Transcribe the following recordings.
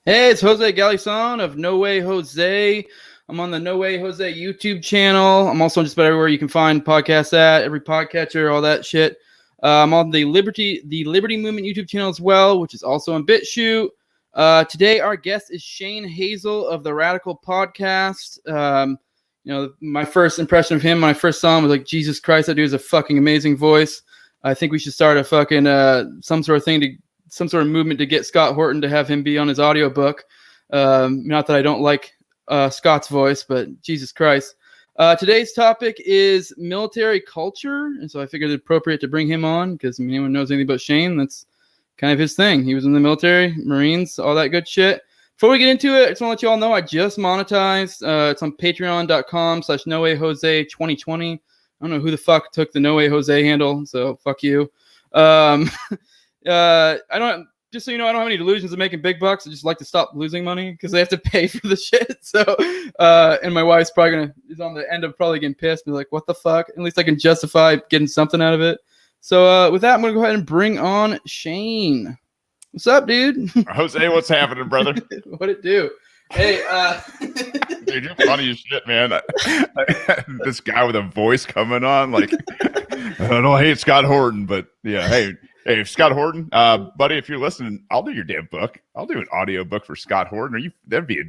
Hey, it's Jose Galison of No Way Jose. I'm on the No Way Jose YouTube channel. I'm also just about everywhere you can find podcasts at, every podcatcher, all that shit. I'm on the Liberty Movement YouTube channel as well, which is also on BitChute. Today, our guest is Shane Hazel of the Radical Podcast. My first impression of him when I first saw him was like, Jesus Christ, that dude has a fucking amazing voice. I think we should start a fucking some sort of movement to get Scott Horton to have him be on his audiobook. Not that I don't like Scott's voice, but Jesus Christ. Today's topic is military culture, and so I figured it appropriate to bring him on because anyone knows anything about Shane, that's kind of his thing. He was in the military, Marines, all that good shit. Before we get into it, I just want to let you all know I just monetized. It's on patreon.com/NoWayJose2020. I don't know who the fuck took the No Way Jose handle, so fuck you. I don't. Just so you know, I don't have any delusions of making big bucks. I just like to stop losing money because they have to pay for the shit. So, and my wife's probably is on the end of probably getting pissed and be like, "What the fuck?" At least I can justify getting something out of it. So, with that, I'm gonna go ahead and bring on Shane. What's up, dude? Jose, what's happening, brother? What it do? Hey, dude, you're funny as shit, man. This guy with a voice coming on, like, I don't hate Scott Horton, but yeah, hey, Scott Horton, buddy, if you're listening, I'll do your damn book. I'll do an audio book for Scott Horton. That'd be a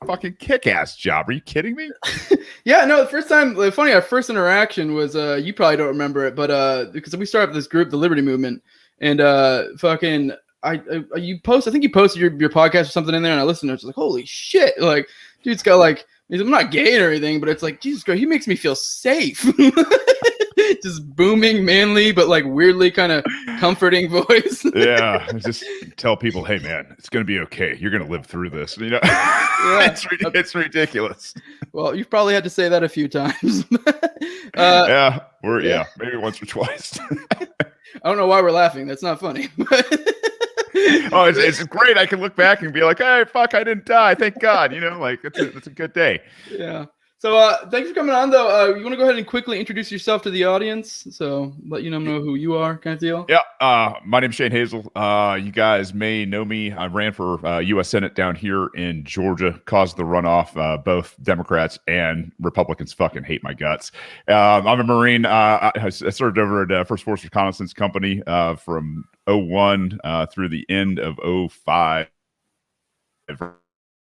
fucking kick-ass job. Are you kidding me? Yeah, no, the first time, funny, our first interaction was, you probably don't remember it, but because we started this group, the Liberty Movement, and fucking, I think you posted your podcast or something in there, and I listened to it. It's like, holy shit, like, dude's got like, I'm not gay or anything, but it's like, Jesus Christ, he makes me feel safe. Just booming, manly, but like weirdly kind of comforting voice. Yeah, just tell people, hey man, it's gonna be okay. You're gonna live through this. You know, yeah. It's ridiculous. Well, you've probably had to say that a few times. Maybe once or twice. I don't know why we're laughing. That's not funny. Oh, it's great. I can look back and be like, hey, fuck, I didn't die. Thank God. You know, like it's a good day. Yeah. So thanks for coming on, though. You want to go ahead and quickly introduce yourself to the audience? So let you know who you are, kind of deal. Yeah. My name's Shane Hazel. You guys may know me. I ran for U.S. Senate down here in Georgia, caused the runoff. Both Democrats and Republicans fucking hate my guts. I'm a Marine. I served over at First Force Reconnaissance Company from 2001 through the end of 2005.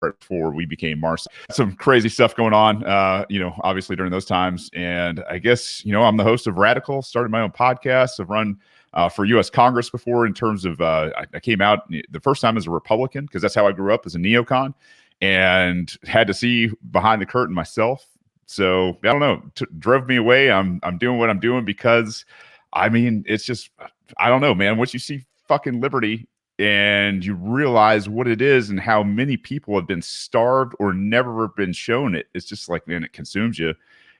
Before we became Mars. Some crazy stuff going on, obviously during those times. And I guess, I'm the host of Radical, started my own podcast. I've run for U.S. Congress before in terms of, I came out the first time as a Republican because that's how I grew up as a neocon and had to see behind the curtain myself. So I don't know, drove me away. I'm doing what I'm doing because it's just, I don't know, man, once you see fucking liberty and you realize what it is and how many people have been starved or never been shown it. It's just like, man, it consumes you.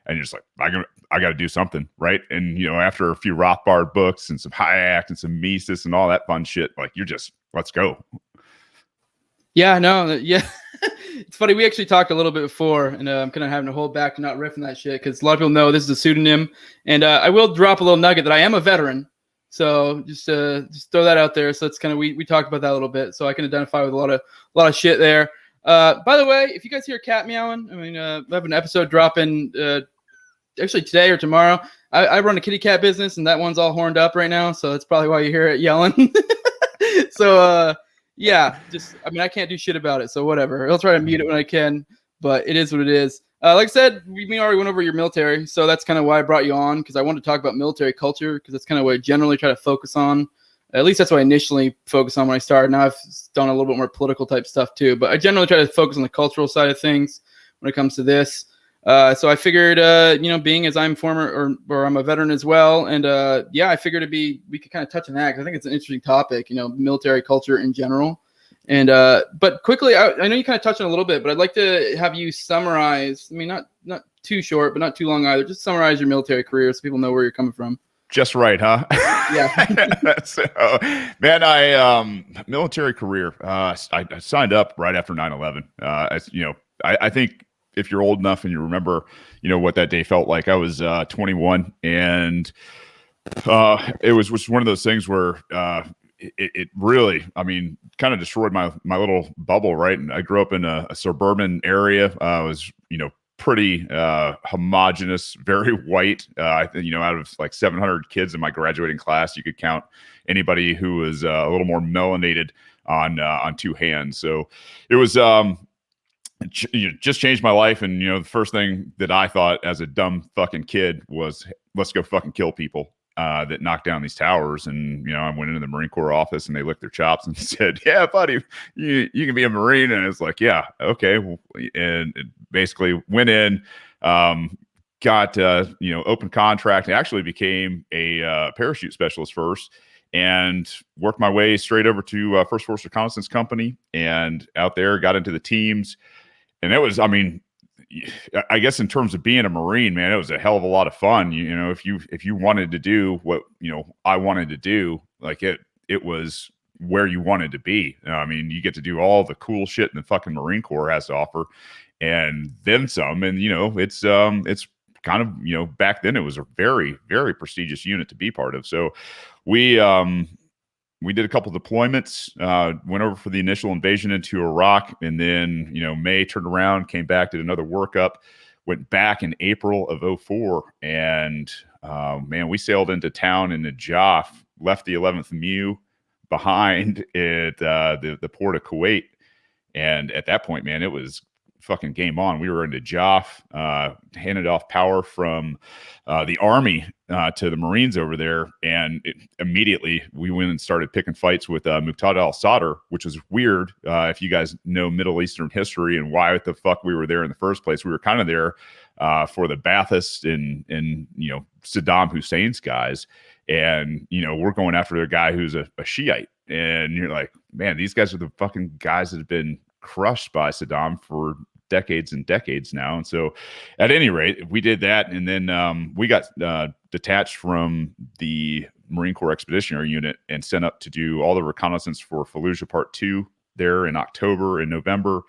And you're just like, I got to do something, right? And, after a few Rothbard books and some Hayek and some Mises and all that fun shit, like you're just, let's go. Yeah, no, yeah. It's funny. We actually talked a little bit before, and I'm kind of having to hold back to not riffing that shit because a lot of people know this is a pseudonym. And I will drop a little nugget that I am a veteran. So just throw that out there. So it's kind of we talked about that a little bit. So I can identify with a lot of shit there. By the way, if you guys hear a cat meowing, we have an episode dropping actually today or tomorrow. I run a kitty cat business, and that one's all horned up right now. So that's probably why you hear it yelling. So yeah, I can't do shit about it. So whatever. I'll try to mute it when I can, but it is what it is. Like I said, we already went over your military, so that's kind of why I brought you on, because I wanted to talk about military culture, because that's kind of what I generally try to focus on. At least that's what I initially focused on when I started. Now I've done a little bit more political type stuff too, but I generally try to focus on the cultural side of things when it comes to this. So I figured, being as I'm former or I'm a veteran as well, and I figured we could kind of touch on that because I think it's an interesting topic, military culture in general. And but quickly, I know you kind of touched on it a little bit, but I'd like to have you summarize. Not too short, but not too long either. Just summarize your military career so people know where you're coming from. Just right, huh? Yeah. So, man, military career. I signed up right after 9/11. I think if you're old enough and you remember, what that day felt like. I was 21, and it was one of those things where it really, I mean, kind of destroyed my little bubble, right? And I grew up in a suburban area. I was, pretty homogenous, very white. Out of like 700 kids in my graduating class, you could count anybody who was a little more melanated on two hands. So it was just changed my life. And the first thing that I thought as a dumb fucking kid was, let's go fucking kill people that knocked down these towers. And I went into the Marine Corps office and they licked their chops and said, "Yeah, buddy, you can be a Marine." And it's like, yeah, okay. And it basically went in, got open contract, and actually became a parachute specialist first, and worked my way straight over to First Force Reconnaissance Company, and out there got into the teams. And it was, I mean, I guess in terms of being a Marine, man, it was a hell of a lot of fun. If you wanted to do what I wanted to do, like it was where you wanted to be. I mean, you get to do all the cool shit in the fucking Marine Corps has to offer, and then some. And it's kind of back then it was a very, very prestigious unit to be part of. So we did a couple of deployments, went over for the initial invasion into Iraq, and then, May turned around, came back, did another workup, went back in April of 2004. And man, we sailed into town in Najaf, left the 11th MEU behind at the port of Kuwait. And at that point, man, it was fucking game on. We were in Najaf, handed off power from the Army to the Marines over there, and immediately we went and started picking fights with Muqtada al-Sadr, which was weird. If you guys know Middle Eastern history and why the fuck we were there in the first place, we were kind of there for the Ba'athist and Saddam Hussein's guys, and we're going after a guy who's a Shiite, and you're like, man, these guys are the fucking guys that have been crushed by Saddam for decades and decades now. And so at any rate, we did that. And then we got detached from the Marine Corps Expeditionary Unit and sent up to do all the reconnaissance for Fallujah Part 2 there in October and November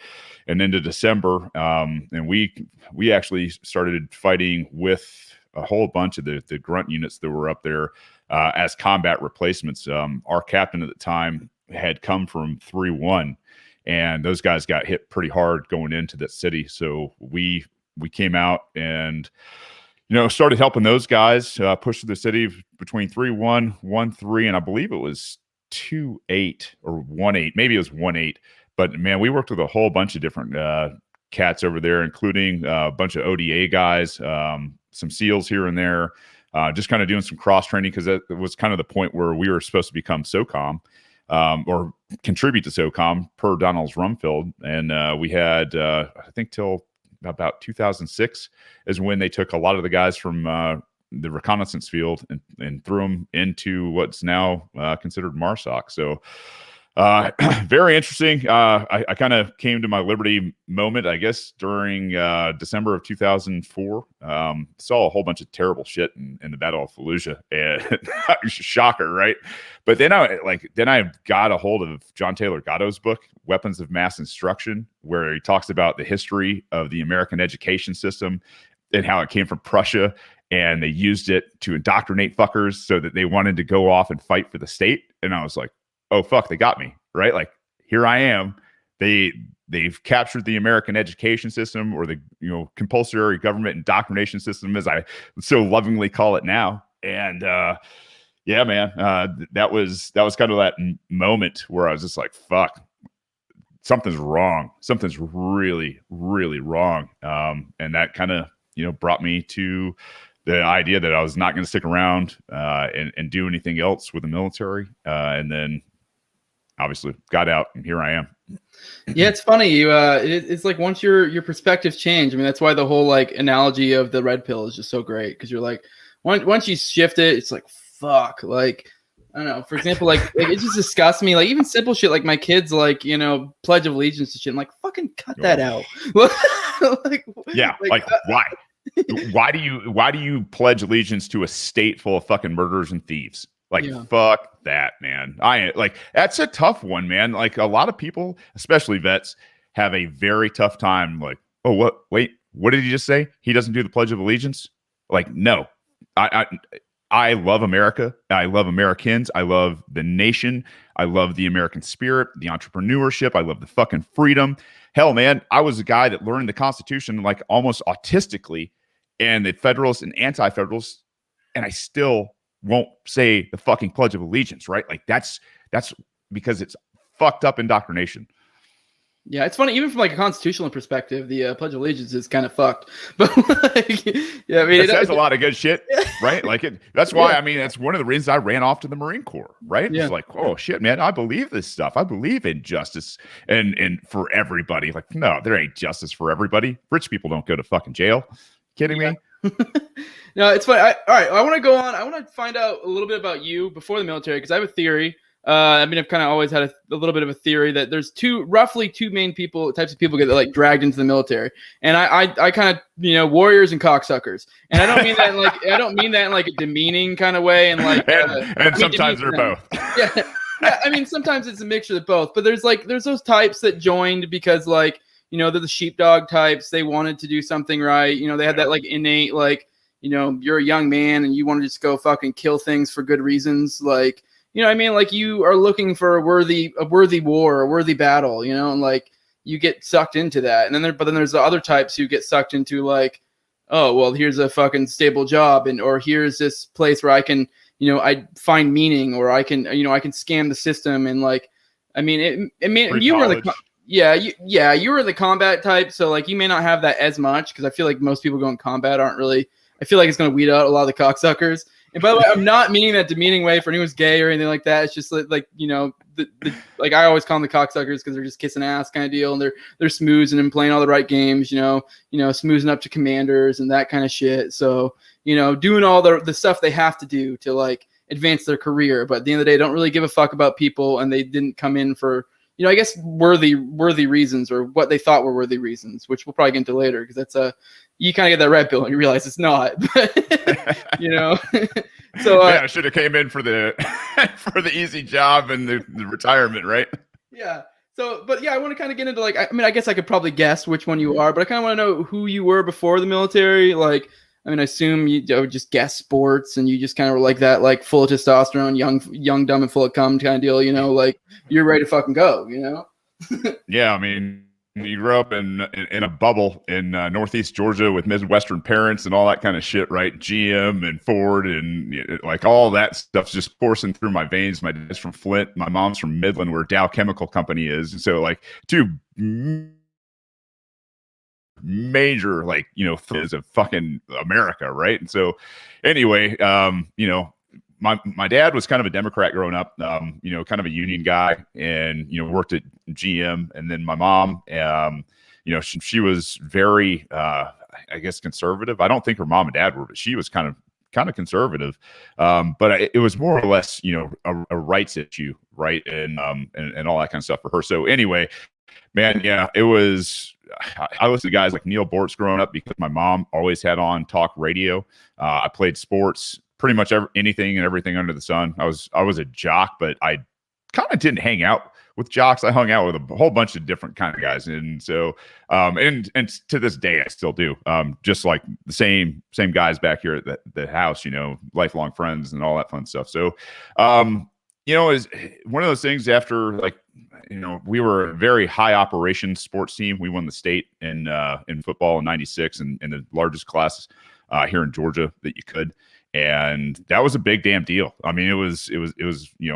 and into December. And we actually started fighting with a whole bunch of the grunt units that were up there as combat replacements. Our captain at the time had come from 3-1, and those guys got hit pretty hard going into that city. So we came out and started helping those guys push through the city between 3-1, 1-3, and I believe it was 2-8 or 1-8. Maybe it was 1-8. But man, we worked with a whole bunch of different cats over there, including a bunch of ODA guys, some SEALs here and there, just kind of doing some cross training, because it was kind of the point where we were supposed to become SOCOM. Or contribute to SOCOM per Donald Rumsfeld. And we had, I think till about 2006 is when they took a lot of the guys from the reconnaissance field and threw them into what's now considered MARSOC. So very interesting. I kind of came to my liberty moment, I guess, during December of 2004. Saw a whole bunch of terrible shit in the Battle of Fallujah, and shocker, right? But then I got a hold of John Taylor Gatto's book, Weapons of Mass Instruction, where he talks about the history of the American education system and how it came from Prussia, and they used it to indoctrinate fuckers so that they wanted to go off and fight for the state. And I was like, oh fuck, they got me, right? Like, here I am. They've captured the American education system, or the compulsory government indoctrination system, as I so lovingly call it now. And yeah, man, that was kind of that moment where I was just like, fuck, something's wrong. Something's really, really wrong. And that kind of brought me to the idea that I was not going to stick around and do anything else with the military. And then obviously got out, and here I am. Yeah, it's funny. It's like once your perspectives change. I mean, that's why the whole like analogy of the red pill is just so great, because you're like, once you shift it, it's like, fuck. Like, I don't know. For example, like it just disgusts me. Like even simple shit, like my kids, like Pledge of Allegiance and shit. I'm like, fucking cut that out. Yeah, like why? Why do you pledge allegiance to a state full of fucking murderers and thieves? Like, fuck that, man. That's a tough one, man. Like, a lot of people, especially vets, have a very tough time. Like, oh, what? Wait, what did he just say? He doesn't do the Pledge of Allegiance? Like, no, I love America. I love Americans. I love the nation. I love the American spirit, the entrepreneurship. I love the fucking freedom. Hell, man, I was a guy that learned the Constitution like almost autistically, and the Federalists and Anti-Federalists, and I still won't say the fucking Pledge of Allegiance, right? Like that's because it's fucked up indoctrination. Yeah, it's funny. Even from like a constitutional perspective, the Pledge of Allegiance is kind of fucked. But like, yeah, I mean, it says a lot of good shit, right? Like it. That's why I mean, that's one of the reasons I ran off to the Marine Corps, right? Yeah. It's like, oh shit, man, I believe this stuff. I believe in justice and for everybody. Like, no, there ain't justice for everybody. Rich people don't go to fucking jail. Kidding me? No, it's funny. All right, I want to go on. I want to find out a little bit about you before the military because I have a theory. I mean, I've kind of always had a little bit of a theory that there's roughly two main types of people get like dragged into the military, and I kind of warriors and cocksuckers, and I don't mean that in like a demeaning kind of way, and like and sometimes they're both. Yeah, I mean sometimes it's a mixture of both, but there's those types that joined because like they're the sheepdog types. They wanted to do something right. They had that like innate like you're a young man and you want to just go fucking kill things for good reasons, like. You know what I mean? Like you are looking for a worthy war, a worthy battle, and like you get sucked into that. And then there's the other types who get sucked into like, oh, well, here's a fucking stable job or here's this place where I can, I find meaning or I can, I can scam the system. And like, I mean, you were the, you were the combat type. So like, you may not have that as much because I feel like most people going combat aren't really, I feel like it's going to weed out a lot of the cocksuckers. And by the way, I'm not meaning that demeaning way for anyone who's gay or anything like that. It's just like like I always call them the cocksuckers because they're just kissing ass kind of deal, and they're smoozing and playing all the right games, smoozing up to commanders and that kind of shit. So doing all the stuff they have to do to like advance their career, but at the end of the day, don't really give a fuck about people, and they didn't come in for I guess worthy reasons or what they thought were worthy reasons, which we'll probably get into later because that's you kind of get that red pill and you realize it's not. So I should have came in for the for the easy job and the retirement, right? Yeah. So, but yeah, I want to kind of get into like, I mean, I guess I could probably guess which one you are, but I kind of want to know who you were before the military. Like, I mean, I assume you would just guess sports and you just kind of were like that, like full of testosterone, young, dumb, and full of cum kind of deal, like you're ready to fucking go, Yeah, I mean, you grew up in a bubble in Northeast Georgia with Midwestern parents and all that kind of shit, right? GM and Ford and like all that stuff's just coursing through my veins. My dad's from Flint, my mom's from Midland, where Dow Chemical Company is, and so like two major like things of fucking America, right? And so anyway, my dad was kind of a Democrat growing up, kind of a union guy, and worked at GM. And then my mom, she was very, I guess, conservative. I don't think her mom and dad were, but she was kind of conservative. But it was more or less, a rights issue, right, and all that kind of stuff for her. So anyway, man, yeah, it was. I listened to guys like Neil Bortz growing up because my mom always had on talk radio. I played sports, pretty much anything and everything under the sun. I was a jock, but I kind of didn't hang out with jocks. I hung out with a whole bunch of different kind of guys, and so and to this day I still do. Just like the same guys back here at the house, lifelong friends and all that fun stuff. So is one of those things after like. We were a very high operations sports team. We won the state in football in '96 and in the largest class here in Georgia that you could. And that was a big damn deal. I mean, it was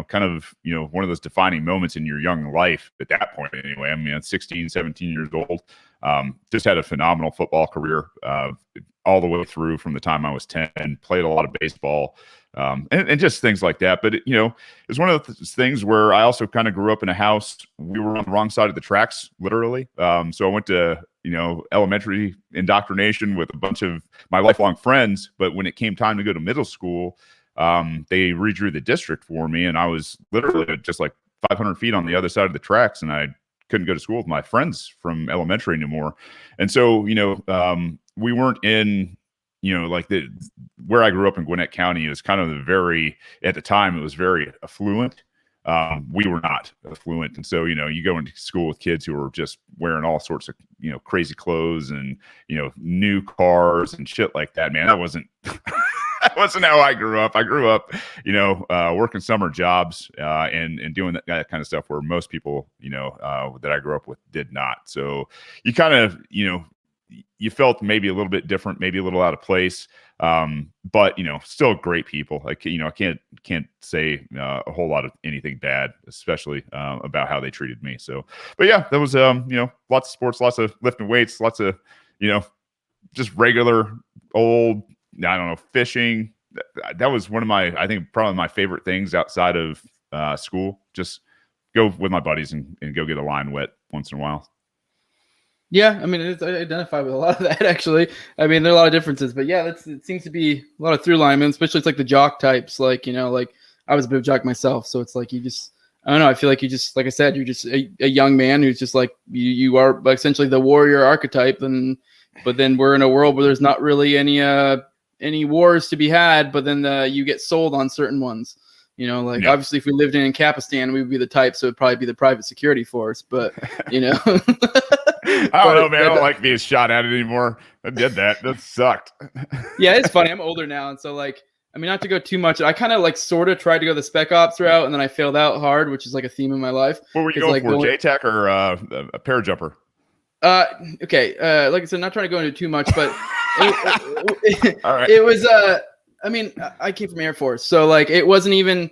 kind of, one of those defining moments in your young life at that point anyway. I mean, at 16, 17 years old, just had a phenomenal football career all the way through from the time I was 10, played a lot of baseball. And just things like that. But, it's one of those things where I also kind of grew up in a house. We were on the wrong side of the tracks, literally. So I went to, elementary indoctrination with a bunch of my lifelong friends. But when it came time to go to middle school, they redrew the district for me. And I was literally just like 500 feet on the other side of the tracks. And I couldn't go to school with my friends from elementary anymore. And so, we weren't in, like where I grew up in Gwinnett County is kind of at the time, it was very affluent. We were not affluent. And so, you go into school with kids who are just wearing all sorts of, crazy clothes and, new cars and shit like that, man. That wasn't, That wasn't how I grew up. I grew up, working summer jobs and doing that kind of stuff where most people, that I grew up with did not. So you kind of, you felt maybe a little bit different, maybe a little out of place. But still great people. Like, I can't say a whole lot of anything bad, especially about how they treated me. So, but yeah, that was lots of sports, lots of lifting weights, lots of just regular old, I don't know, fishing. That was one of I think probably my favorite things outside of school. Just go with my buddies and go get a line wet once in a while. Yeah, I mean, I identify with a lot of that, actually. I mean, there are a lot of differences, but yeah, it seems to be a lot of through line, especially it's like the jock types. Like, like I was a bit of a jock myself, so it's like I don't know, I feel like like I said, you're just a young man who's just like, you are essentially the warrior archetype, but then we're in a world where there's not really any wars to be had, but then you get sold on certain ones. Obviously, if we lived in Kapistan, we would be the type, so it'd probably be the private security force. But I don't know, man. I don't like being shot at anymore. I did that. That sucked. Yeah, it's funny. I'm older now, and so not to go too much. I kind of sort of tried to go the spec ops route, and then I failed out hard, which is like a theme in my life. What were you going for? JTAC or a parajumper? Okay. Like I said, not trying to go into too much, but all right. It was. I came from Air Force, so it wasn't even.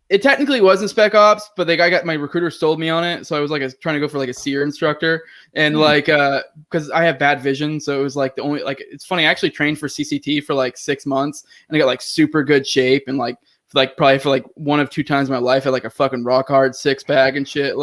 It technically wasn't spec ops, but my recruiter sold me on it. So I was trying to go for a SEER instructor, and because I have bad vision, so it was the only it's funny. I actually trained for CCT for 6 months, and I got super good shape, and probably for one of two times in my life, I had a fucking rock hard 6-pack and shit.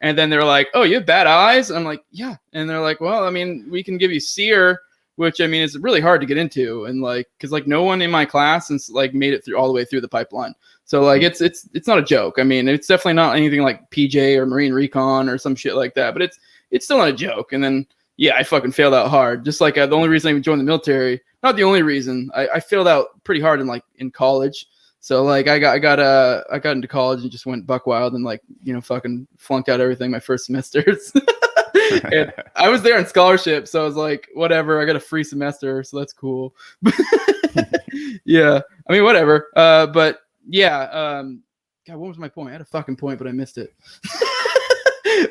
And then they're like, "Oh, you have bad eyes?" And I'm like, "Yeah." And they're like, "Well, I mean, we can give you SEER." Which I mean is really hard to get into, and because no one in my class since made it through all the way through the pipeline. So it's not a joke. I mean, it's definitely not anything like PJ or Marine Recon or some shit like that, but it's still not a joke. And then I fucking failed out hard. Just the only reason I even joined the military, not the only reason, I failed out pretty hard in college. So I got into college and just went buck wild and fucking flunked out everything my first semesters. And I was there on scholarship, so I was like, whatever, I got a free semester, so that's cool. Yeah, I mean, whatever. But yeah, God, what was my point? I had a fucking point, but I missed it.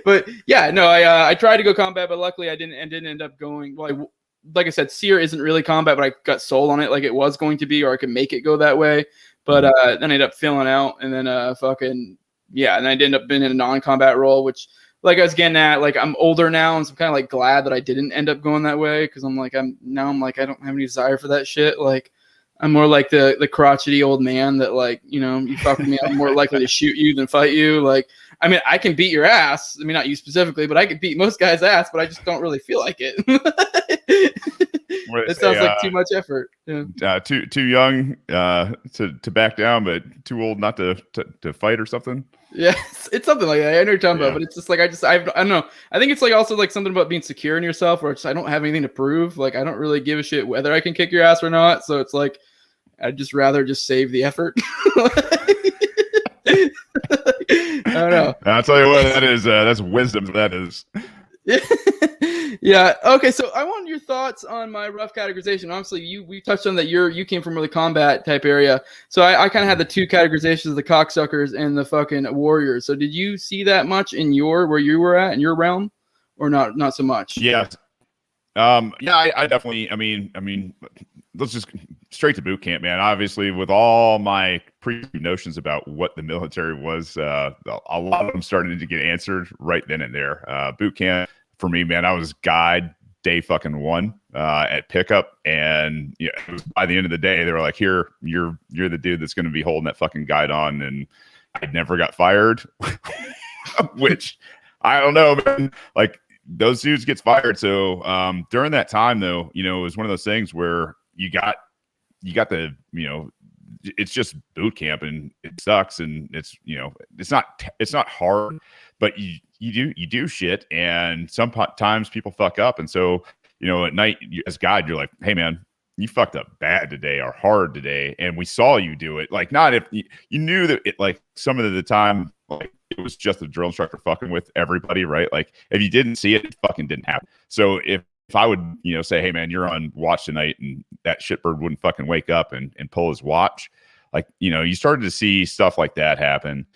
But yeah, no, I tried to go combat, but luckily I didn't end up going. Well, like I said, SEER isn't really combat, but I got sold on it like it was going to be, or I could make it go that way. But then I ended up filling out, and then and I ended up being in a non-combat role, which. I was getting at, I'm older now, and so I'm kind of glad that I didn't end up going that way, because I'm I don't have any desire for that shit. I'm more like the crotchety old man that you fuck with me, I'm more likely to shoot you than fight you. I mean, I can beat your ass. I mean, not you specifically, but I can beat most guys' ass, but I just don't really feel like it. It sounds like too much effort. Yeah. Too young to back down, but too old not to fight or something. Yeah, it's something like that. I know what you're talking about, but it's just I don't know. I think it's also something about being secure in yourself, where I don't have anything to prove. I don't really give a shit whether I can kick your ass or not. So it's I'd just rather just save the effort. I don't know. I'll tell you what, that is that's wisdom. That is. Yeah. Okay. So I want your thoughts on my rough categorization. Obviously, we touched on that. You came from really combat type area. So I kind of had the two categorizations of the cocksuckers and the fucking warriors. So did you see that much in where you were at in your realm, or not so much? Yeah. I definitely. I mean, let's just straight to boot camp, man. Obviously, with all my preconceived notions about what the military was, a lot of them started to get answered right then and there. Boot camp for me, man, I was guide day fucking one at pickup, and it was by the end of the day, they were like, "Here, you're the dude that's going to be holding that fucking guide on," and I never got fired, which I don't know, man. Those dudes gets fired. So during that time, though, it was one of those things where you got the it's just boot camp, and it sucks, and it's it's not hard, but you do shit, and sometimes people fuck up, and so at night as guide, you're like, hey man, you fucked up bad today or hard today, and we saw you do it. Not if you knew that it some of the time it was just the drill instructor fucking with everybody, right? If you didn't see it, it fucking didn't happen. So if if I would, say, hey man, you're on watch tonight, and that shitbird wouldn't fucking wake up and pull his watch, like, you started to see stuff like that happen.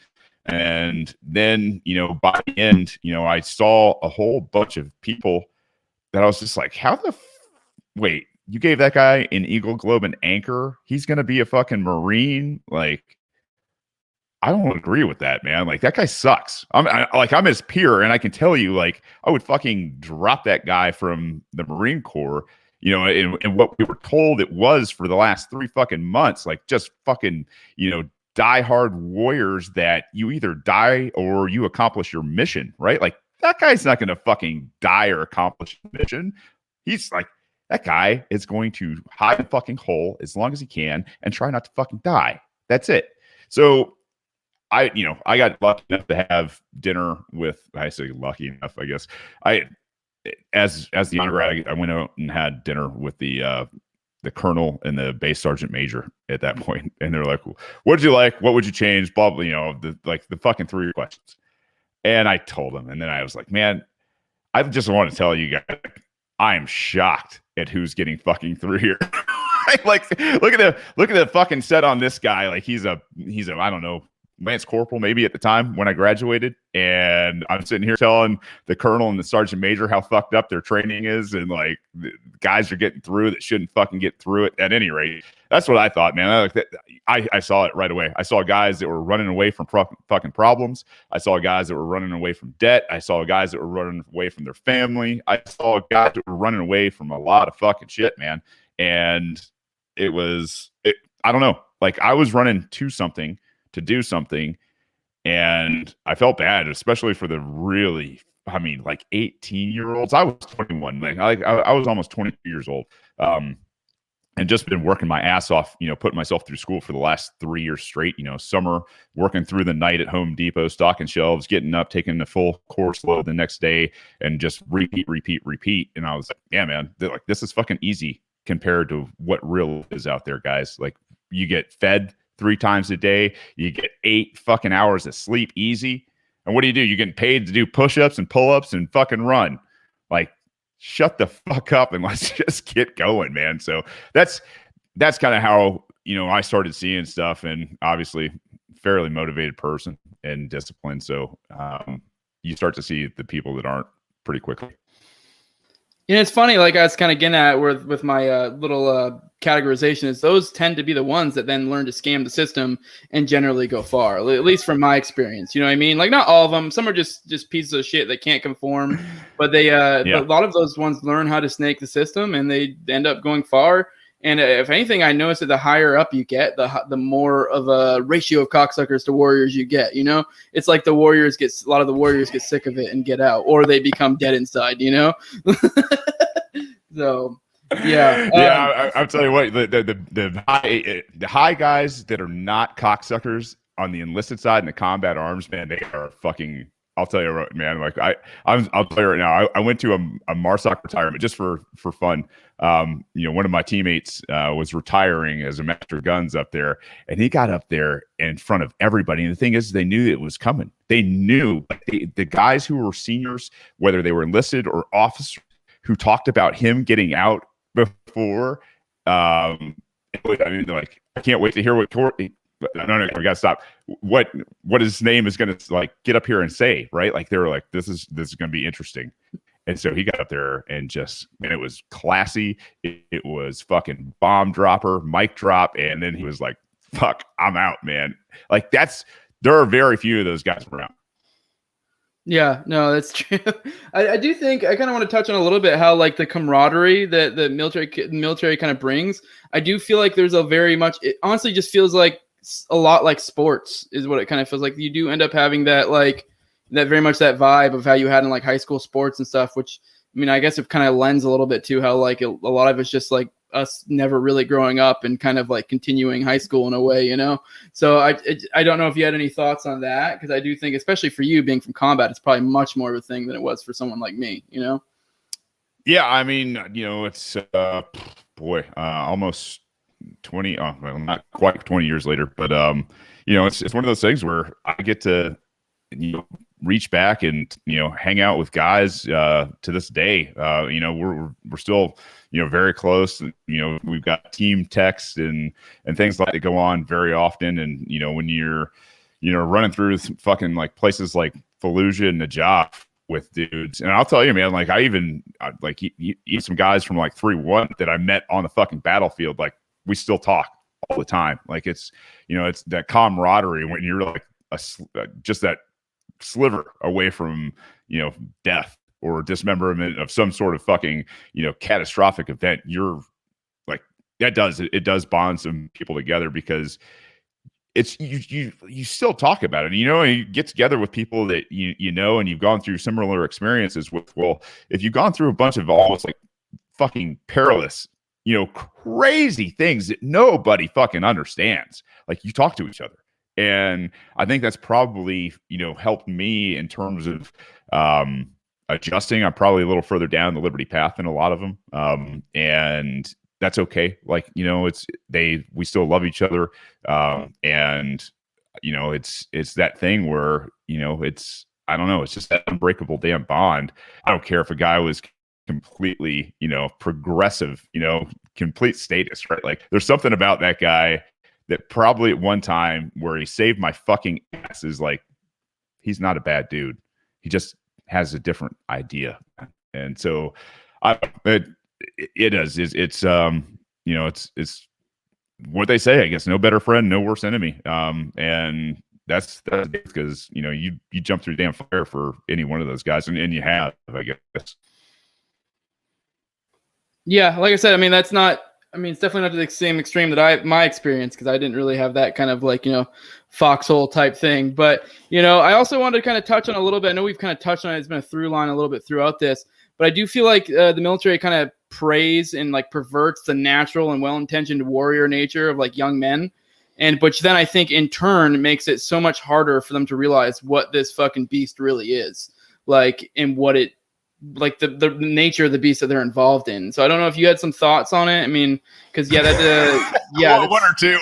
And then, by the end, I saw a whole bunch of people that I was just like, how the wait, you gave that guy an Eagle Globe and anchor? He's going to be a fucking Marine? Like, I don't agree with that, man. Like, that guy sucks. I'm his peer, and I can tell you, like, I would fucking drop that guy from the Marine Corps, and what we were told it was for the last 3 fucking months, like, just fucking, diehard warriors that you either die or you accomplish your mission, right? Like, that guy's not going to fucking die or accomplish the mission. He's like, that guy is going to hide a fucking hole as long as he can and try not to fucking die. That's it. So I got lucky enough to have dinner with, I say lucky enough, I guess. As the undergrad, I went out and had dinner with the colonel and the base sergeant major at that point. And they're like, what did you like? What would you change? Blah, blah, the fucking 3 questions. And I told them. And then I was like, man, I just want to tell you guys, I am shocked at who's getting fucking through here. Like, look at the fucking set on this guy. Like, he's a I don't know, Lance Corporal maybe at the time when I graduated, and I'm sitting here telling the colonel and the sergeant major how fucked up their training is, and like, the guys are getting through that shouldn't fucking get through it. At any rate, that's what I thought, man. I saw it right away. I saw guys that were running away from fucking problems. I saw guys that were running away from debt. I saw guys that were running away from their family. I saw guys that were running away from a lot of fucking shit, man. And I don't know. Like, I was running to something, to do something, and I felt bad, especially for the really, like 18-year-olds. I was 21, like I was almost 22 years old, and just been working my ass off, putting myself through school for the last 3 years straight. Summer working through the night at Home Depot, stocking shelves, getting up, taking the full course load the next day, and just repeat. And I was like, yeah, man, like, this is fucking easy compared to what real is out there, guys. Like, you get fed 3 times a day. You get 8 fucking hours of sleep easy. And what do? You're getting paid to do push-ups and pull-ups and fucking run. Like, shut the fuck up and let's just get going, man. So that's kind of how, I started seeing stuff, and obviously fairly motivated person and disciplined. So you start to see the people that aren't pretty quickly. It's funny, like I was kind of getting at with my little categorization, is those tend to be the ones that then learn to scam the system and generally go far, at least from my experience. You know what I mean? Like, not all of them. Some are just pieces of shit that can't conform, but they a lot of those ones learn how to snake the system, and they end up going far. And if anything, I noticed that the higher up you get, the more of a ratio of cocksuckers to warriors you get. It's like a lot of the warriors get sick of it and get out, or they become dead inside. So, yeah. I'll tell you what, the high guys that are not cocksuckers on the enlisted side in the combat arms, man, they are fucking. I'll tell you right, man. Like, I'll tell you right now. I went to a MARSOC retirement just for fun. One of my teammates was retiring as a master of guns up there, and he got up there in front of everybody. And the thing is, they knew it was coming. They knew the guys who were seniors, whether they were enlisted or officers, who talked about him getting out before. They're like, I can't wait to hear what no, we gotta stop. What his name is gonna like get up here and say, right? Like, they were like, this is gonna be interesting. And so he got up there and it was classy. It was fucking bomb dropper, mic drop, and then he was like, fuck, I'm out, man. Like, there are very few of those guys around. Yeah, no, that's true. I do think I kind of want to touch on a little bit how, like, the camaraderie that the military kind of brings. I do feel like there's it honestly just feels like a lot like sports is what it kind of feels like. You do end up having that, like, that very much that vibe of how you had in like high school sports and stuff, which, I guess it kind of lends a little bit to how, like, a lot of it's just like us never really growing up and kind of like continuing high school in a way, So I don't know if you had any thoughts on that, because I do think, especially for you being from combat, it's probably much more of a thing than it was for someone like me, Yeah, it's almost 20, well, not quite 20 years later, but it's one of those things where I get to reach back and, hang out with guys to this day. We're still, very close. We've got team texts and things like that go on very often. And, when you're, running through fucking like places like Fallujah and Najaf with dudes. And I'll tell you, man, like even some guys from like 3-1 that I met on the fucking battlefield, like we still talk all the time. Like it's that camaraderie when you're like just that sliver away from, death or dismemberment of some sort of fucking, catastrophic event. You're like, it does bond some people together because it's you still talk about it, and you get together with people that and you've gone through similar experiences with. Well, if you've gone through a bunch of almost like fucking perilous, crazy things that nobody fucking understands, like you talk to each other. And I think that's probably, helped me in terms of adjusting. I'm probably a little further down the liberty path than a lot of them. And that's okay. Like, we still love each other. And it's that thing where, I don't know, it's just that unbreakable damn bond. I don't care if a guy was completely, progressive, complete status, right? Like there's something about that guy that probably at one time where he saved my fucking ass is like, he's not a bad dude. He just has a different idea. And so it's what they say, I guess, no better friend, no worse enemy. And that's because, you jump through damn fire for any one of those guys. And you have, I guess. Yeah. Like I said, it's definitely not to the same extreme that my experience, because I didn't really have that kind of like, foxhole type thing. But, I also wanted to kind of touch on a little bit. I know we've kind of touched on it. It's been a through line a little bit throughout this, but I do feel like the military kind of praise and like perverts the natural and well-intentioned warrior nature of like young men. But then I think in turn makes it so much harder for them to realize what this fucking beast really is, like, and what it, like the nature of the beast that they're involved in. So I don't know if you had some thoughts on it. I mean, because one or two.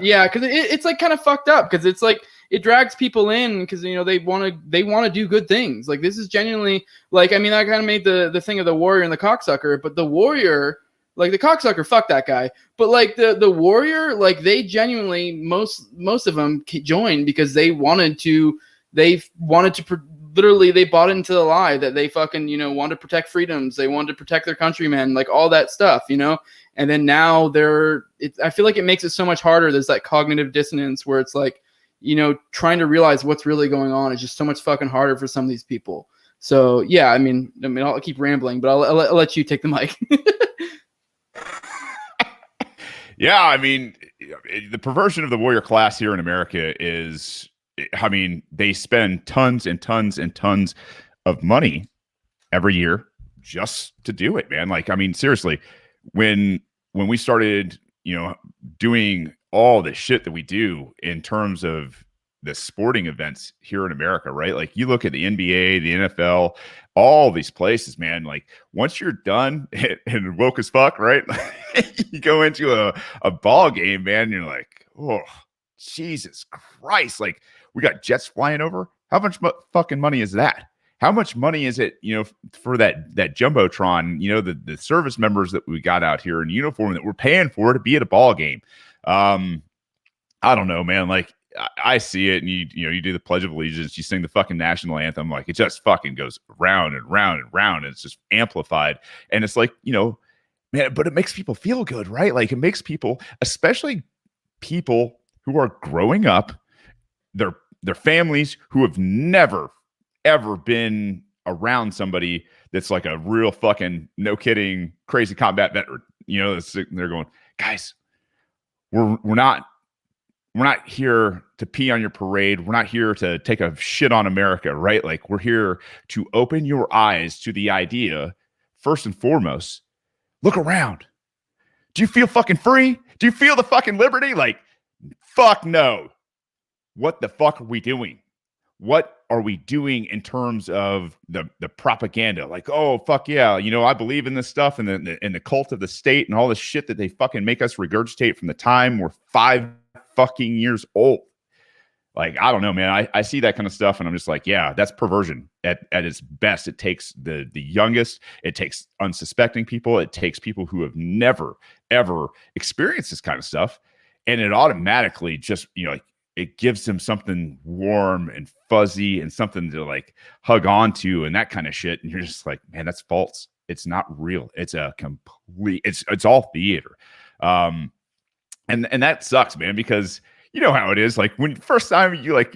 Yeah, because it's like kind of fucked up, because it's like it drags people in because they want to do good things. Like this is genuinely like, I kind of made the thing of the warrior and the cocksucker, but the warrior, like the cocksucker, fuck that guy. But like the warrior, like they genuinely most of them joined because they wanted to literally, they bought into the lie that they fucking, wanted to protect freedoms. They wanted to protect their countrymen, like all that stuff, And then now I feel like it makes it so much harder. There's that cognitive dissonance where it's like, trying to realize what's really going on is just so much fucking harder for some of these people. So yeah, I'll keep rambling, but I'll let you take the mic. Yeah, the perversion of the warrior class here in America is, they spend tons and tons and tons of money every year just to do it, man. Like, seriously, when we started, doing all the shit that we do in terms of the sporting events here in America, right? Like you look at the NBA, the NFL, all these places, man, like once you're done and woke as fuck, right? You go into a ball game, man, and you're like, oh, Jesus Christ. Like we got jets flying over. How much fucking money is that? How much money is it, for that Jumbotron, the service members that we got out here in uniform that we're paying for to be at a ball game? I don't know, man. Like I see it, and you do the Pledge of Allegiance, you sing the fucking national anthem, like it just fucking goes round and round and round, and it's just amplified. And it's like, man, but it makes people feel good, right? Like it makes people, especially people who are growing up, their families who have never ever been around somebody that's like a real fucking, no kidding, crazy combat veteran. They're going, guys, we're not here to pee on your parade. We're not here to take a shit on America, right? Like we're here to open your eyes to the idea. First and foremost, look around. Do you feel fucking free? Do you feel the fucking liberty? Like, fuck no. What the fuck are we doing? What are we doing in terms of the propaganda? Like, oh, fuck yeah. I believe in this stuff and the cult of the state and all this shit that they fucking make us regurgitate from the time we're 5 fucking years old. Like, I don't know, man. I see that kind of stuff and I'm just like, yeah, that's perversion at its best. It takes the youngest, it takes unsuspecting people, it takes people who have never, ever experienced this kind of stuff. And it automatically just, like, it gives them something warm and fuzzy and something to like hug onto and that kind of shit. And you're just like, man, that's false. It's not real. It's a complete, it's all theater. And that sucks, man, because you know how it is. Like when first time you like,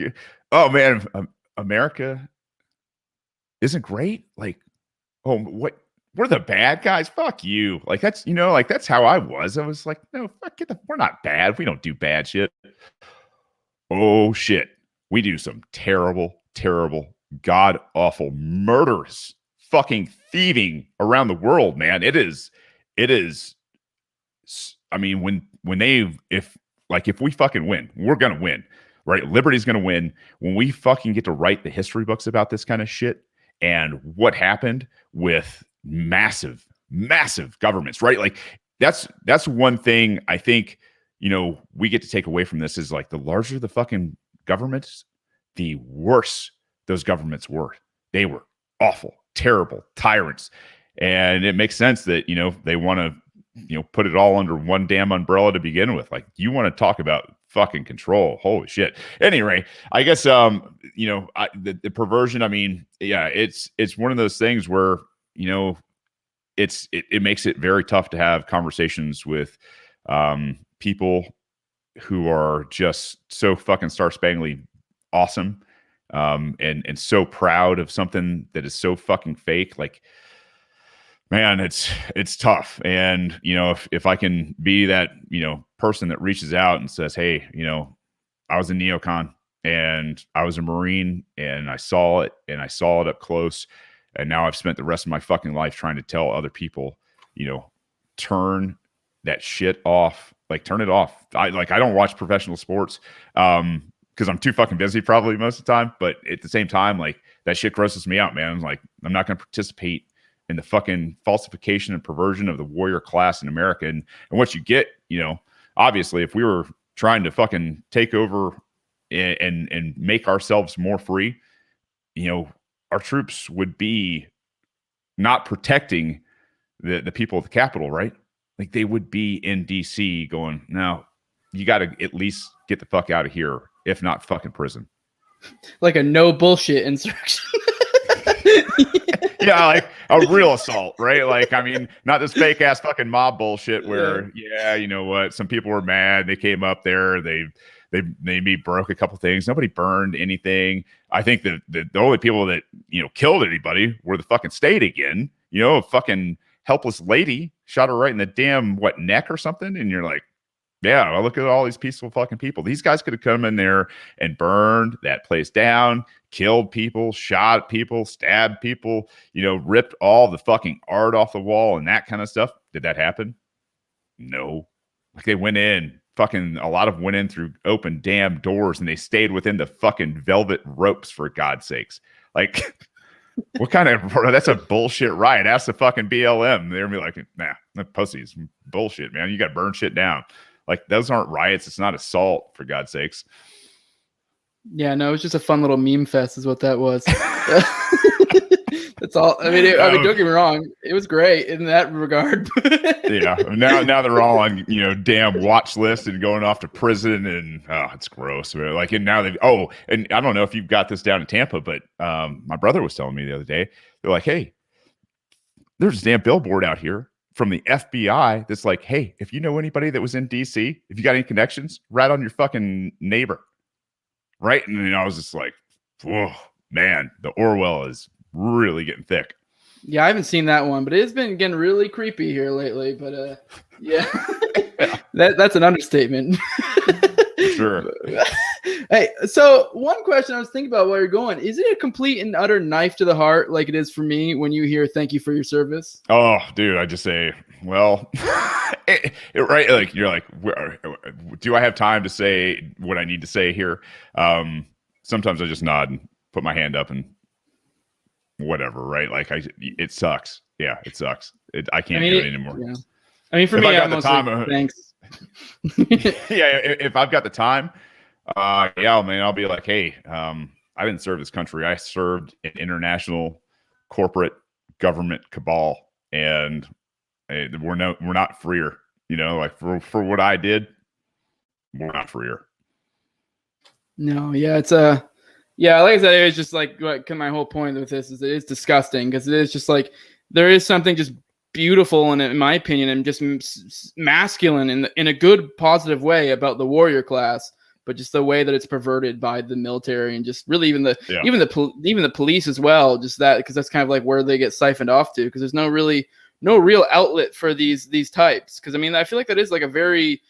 oh man, America isn't great. Like, oh, we're the bad guys. Fuck you. Like that's, like that's how I was. I was like, no, fuck it. We're not bad. We don't do bad shit. Oh shit. We do some terrible, terrible, god awful, murderous, fucking thieving around the world, man. It is. I mean, if we fucking win, we're going to win, right? Liberty's going to win when we fucking get to write the history books about this kind of shit and what happened with massive, massive governments, right? Like that's one thing I think, we get to take away from this is like the larger the fucking governments, the worse those governments were. They were awful, terrible tyrants. And it makes sense that, they want to, put it all under one damn umbrella to begin with. Like, you want to talk about fucking control. Holy shit. Anyway, I guess, the perversion, I mean, yeah, it's one of those things where, it makes it very tough to have conversations with, people who are just so fucking star-spangled awesome, and so proud of something that is so fucking fake. Like, man, it's tough. And, if I can be that, person that reaches out and says, hey, I was a neocon and I was a Marine and I saw it up close. And now I've spent the rest of my fucking life trying to tell other people, turn that shit off, like turn it off. I don't watch professional sports, because I'm too fucking busy probably most of the time. But at the same time, like that shit grosses me out, man. Like, I'm not going to participate in the fucking falsification and perversion of the warrior class in America. And what you get, obviously, if we were trying to fucking take over and make ourselves more free, our troops would be not protecting the people of the Capitol, right? Like, they would be in DC going, no, you got to at least get the fuck out of here, if not fucking prison. Like a no bullshit insurrection. Yeah, like a real assault, right? Like, I mean, not this fake ass fucking mob bullshit where, yeah, you know what? Some people were mad. They came up there. They maybe broke a couple things. Nobody burned anything. I think that the only people that, killed anybody were the fucking state again. A fucking helpless lady shot her right in the damn, neck or something. And you're like, yeah, well, look at all these peaceful fucking people. These guys could have come in there and burned that place down, killed people, shot people, stabbed people, ripped all the fucking art off the wall and that kind of stuff. Did that happen? No. Like, they went in, fucking a lot of went in through open damn doors and they stayed within the fucking velvet ropes, for God's sakes. Like, what kind of, that's a bullshit riot. Ask the fucking BLM. They're gonna be like, nah, that pussy's bullshit, man. You got to burn shit down. Like, those aren't riots. It's not assault, for God's sakes. Yeah, no, it was just a fun little meme fest is what that was. That's all. I mean, don't get me wrong. It was great in that regard. Yeah. Now they're all on, damn watch list and going off to prison, and it's gross. Like, and now and I don't know if you've got this down in Tampa, but my brother was telling me the other day, they're like, hey, there's a damn billboard out here from the FBI that's like, hey, if you know anybody that was in DC, if you got any connections, rat on your fucking neighbor. Right. And I was just like, whoa, man, the Orwell is really getting thick. Yeah, I haven't seen that one, but it's been getting really creepy here lately. But yeah, that's an understatement. Sure. Hey, so one question I was thinking about while you're going, is it a complete and utter knife to the heart like it is for me when you hear "thank you for your service"? Oh, dude, I just say, well, right? Like, you're like, do I have time to say what I need to say here? Sometimes I just nod and put my hand up and whatever, right? Like, it sucks. Yeah, it sucks. I can't do it anymore. Yeah. I mean, for me, I'm mostly thanks. Yeah, if I've got the time, Yeah, man, I'll be like, hey, I didn't serve this country. I served an international corporate government cabal, and we're not freer. You know, like for what I did, we're not freer. No, yeah, it's yeah, like I said, it's just like what my whole point with this is it is disgusting because it is just like there is something just beautiful and in my opinion and just masculine in a good positive way about the warrior class, but just the way that it's perverted by the military and just really even the police as well, just that because that's kind of like where they get siphoned off to because there's no real outlet for these types because I mean I feel like that is like a very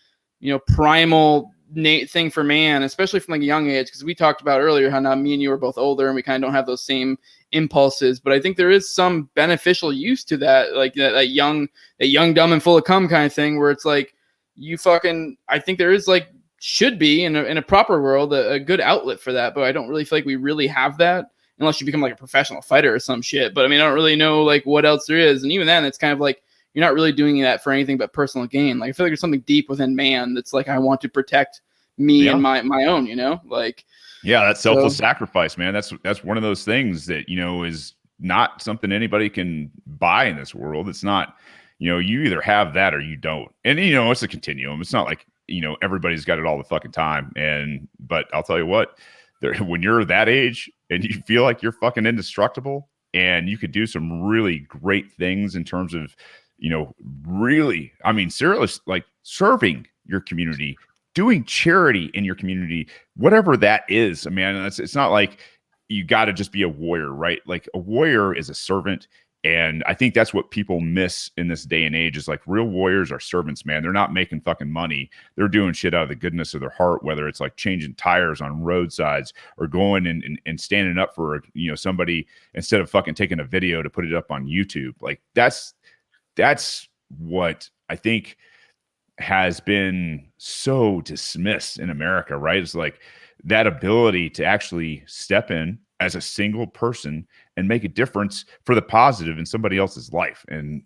primal thing for man, especially from like a young age, because we talked about earlier how now me and you are both older and we kind of don't have those same impulses. But I think there is some beneficial use to that, like that young, dumb, and full of cum kind of thing, where it's like I think there is like should be in a proper world a good outlet for that, but I don't really feel like we really have that unless you become like a professional fighter or some shit. But I mean, I don't really know like what else there is, and even then, it's kind of like you're not really doing that for anything but personal gain. Like I feel like there's something deep within man that's like I want to protect me and my own, like that's selfless sacrifice, man. That's one of those things that is not something anybody can buy in this world. It's not, you either have that or you don't. And it's a continuum. It's not like everybody's got it all the fucking time. But I'll tell you what, when you're that age and you feel like you're fucking indestructible and you could do some really great things in terms of really, I mean, seriously, like serving your community, doing charity in your community, whatever that is, man. It's not like you got to just be a warrior, right? Like a warrior is a servant. And I think that's what people miss in this day and age is like real warriors are servants, man. They're not making fucking money. They're doing shit out of the goodness of their heart, whether it's like changing tires on roadsides or going and standing up for, somebody instead of fucking taking a video to put it up on YouTube. Like that's what I think has been so dismissed in America, right? It's like that ability to actually step in as a single person and make a difference for the positive in somebody else's life. And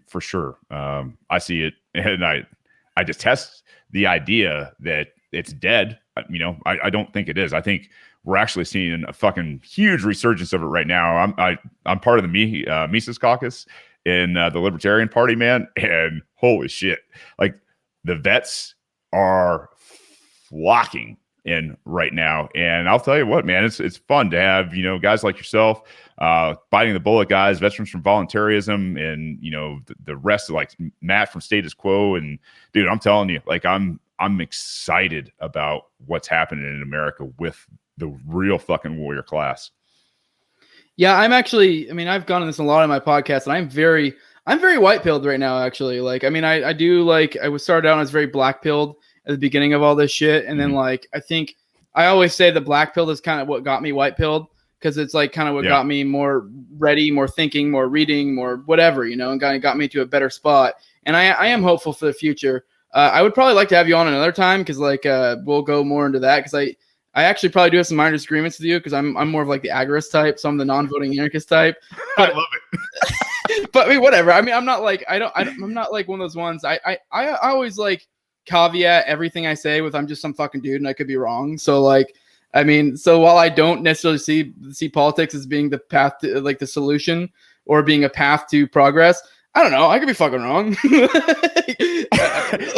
for sure, I see it, and I detest the idea that it's dead. I don't think it is. I think we're actually seeing a fucking huge resurgence of it right now. I'm part of the Mises Caucus in the Libertarian Party, man, and holy shit, like the vets are flocking in right now. And I'll tell you what, man, it's fun to have guys like yourself, biting the bullet guys, veterans from voluntarism, and the rest of like Matt from Status Quo. And dude, I'm telling you, like I'm excited about what's happening in America with the real fucking warrior class. Yeah, I've gone on this a lot in my podcast, and I'm very white pilled right now, actually. Like, I mean, I do like, I was started out as very black pilled at the beginning of all this shit. And then like, I think I always say the black pill is kind of what got me white pilled because it's like kind of what got me more ready, more thinking, more reading, more whatever, and kind of got me to a better spot. And I am hopeful for the future. I would probably like to have you on another time because like we'll go more into that because I actually probably do have some minor disagreements with you because I'm more of like the agorist type, so I'm the non-voting anarchist type. But, I love it. But I mean, whatever. I mean, I'm not like I'm not like one of those ones. I always like caveat everything I say with I'm just some fucking dude and I could be wrong. So like, I mean, so while I don't necessarily see politics as being the path to like the solution or being a path to progress, I don't know. I could be fucking wrong.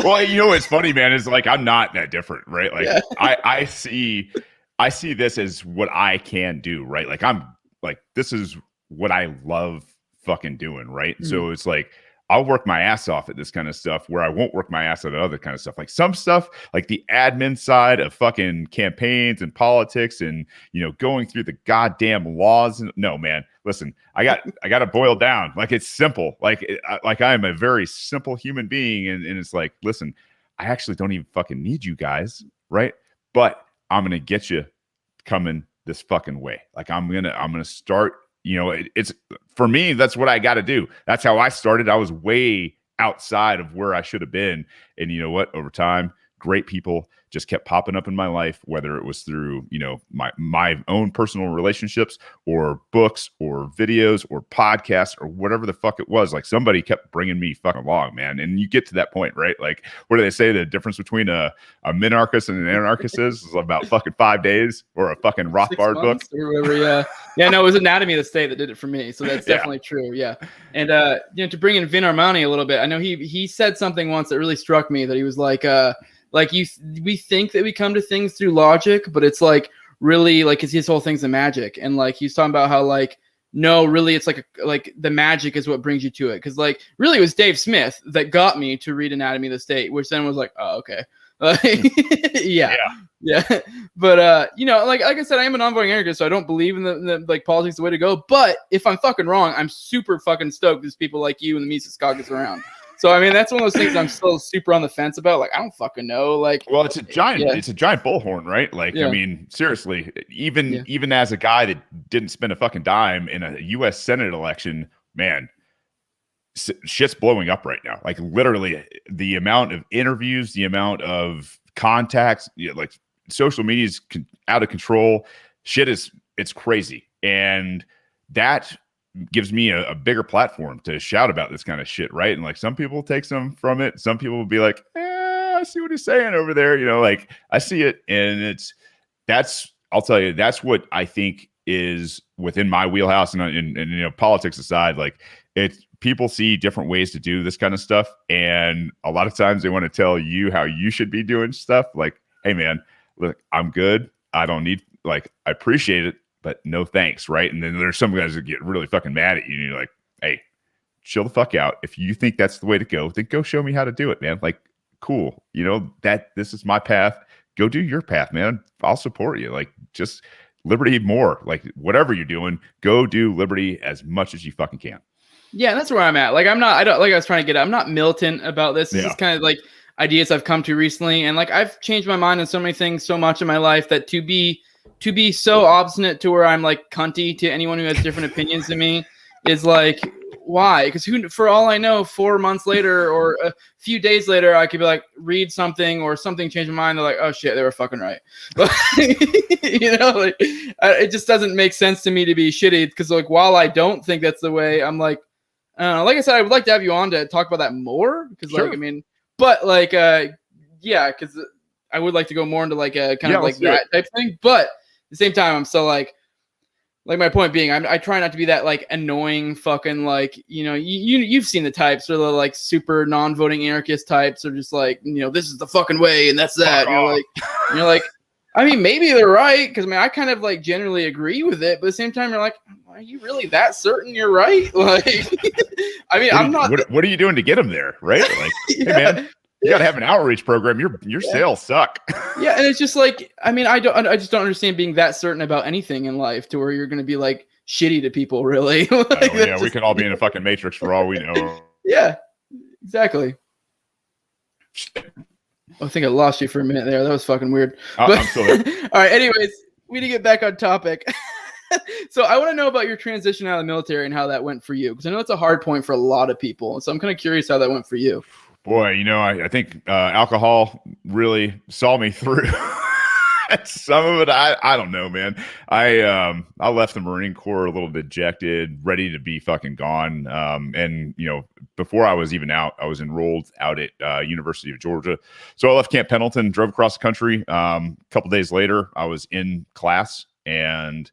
Well, what's funny, man, is like I'm not that different, right? Like I see this as what I can do, right? Like I'm like this is what I love fucking doing, right? Mm-hmm. So it's like I'll work my ass off at this kind of stuff where I won't work my ass at other kind of stuff. Like some stuff, like the admin side of fucking campaigns and politics and, going through the goddamn laws. No, man, listen, I got to boil down. Like it's simple. Like I am a very simple human being. And it's like, listen, I actually don't even fucking need you guys. Right. But I'm going to get you coming this fucking way. Like I'm going to start. It's for me, that's what I got to do. That's how I started. I was way outside of where I should have been. And you know what? Over time, great people just kept popping up in my life, whether it was through, you know, my own personal relationships or books or videos or podcasts or whatever the fuck it was. Like somebody kept bringing me fucking along, man. And you get to that point, right? Like, what do they say? The difference between a minarchist and an anarchist is about fucking 5 days, or a fucking Rothbard book or whatever. Yeah. Yeah, no, it was Anatomy of the State that did it for me. So that's definitely true. Yeah. And you know, to bring in Vin Armani a little bit, I know he said something once that really struck me, that he was like we think that we come to things through logic, but it's like really like his whole thing's the magic. And like he's talking about how like no, really it's like the magic is what brings you to it. Because like really it was Dave Smith that got me to read Anatomy of the State, which then was like, oh, okay. Yeah. But you know, like I said, I am a non-voting anarchist, so I don't believe in the like politics the way to go. But if I'm fucking wrong, I'm super fucking stoked there's people like you and the Mises Caucus around. So I mean, that's one of those things I'm still super on the fence about. Like, I don't fucking know. Like, well, it's a giant bullhorn, right? Like, I mean, seriously, even as a guy that didn't spend a fucking dime in a U.S. Senate election, man, shit's blowing up right now. Like, literally, the amount of interviews, the amount of contacts, like social media is out of control. It's crazy, and that gives me a bigger platform to shout about this kind of shit, right? And like some people take some from it. Some people will be like, I see what he's saying over there. You know, like I see it. And I'll tell you, that's what I think is within my wheelhouse. And you know, politics aside, like people see different ways to do this kind of stuff. And a lot of times they want to tell you how you should be doing stuff. Like, hey man, look, I'm good. I don't need, like, I appreciate it, but no thanks, right? And then there's some guys that get really fucking mad at you, and you're like, hey, chill the fuck out. If you think that's the way to go, then go show me how to do it, man. Like, cool. You know, this is my path. Go do your path, man. I'll support you. Like, just liberty more. Like, whatever you're doing, go do liberty as much as you fucking can. Yeah, that's where I'm at. Like, I was trying to get at, I'm not militant about this. This is kind of like ideas I've come to recently. And like, I've changed my mind on so many things so much in my life that to be so obstinate to where I'm like cunty to anyone who has different opinions than me is like, why? Because for all I know, 4 months later or a few days later, I could be like, read something or something changed my mind. They're like, oh shit, they were fucking right. You know, like it just doesn't make sense to me to be shitty. Because like, while I don't think that's the way, I'm like, like I said, I would like to have you on to talk about that more. Because like, I mean, but like, yeah, because I would like to go more into like a kind of like that type of thing. But at the same time, I'm still like my point being, I try not to be that like annoying fucking like, you know, you've seen the types, or the like super non-voting anarchist types, or just like, you know, this is the fucking way and that's that. And you're like, I mean, maybe they're right, because I mean, I kind of like generally agree with it, but at the same time, you're like, are you really that certain you're right? Like, I mean, I'm not. What are you doing to get them there, right? Like, hey man. You got to have an outreach program. Your sales suck. Yeah, and it's just like, I mean, I just don't understand being that certain about anything in life to where you're going to be like shitty to people, really. Like, we could all be in a fucking matrix for all we know. Yeah, exactly. I think I lost you for a minute there. That was fucking weird. I'm still there. All right. Anyways, we need to get back on topic. So I want to know about your transition out of the military and how that went for you, because I know it's a hard point for a lot of people. So I'm kind of curious how that went for you. Boy, you know, I think alcohol really saw me through. Some of it, I don't know, man. I left the Marine Corps a little dejected, ready to be fucking gone. And you know, before I was even out, I was enrolled out at University of Georgia. So I left Camp Pendleton, drove across the country. A couple days later, I was in class, and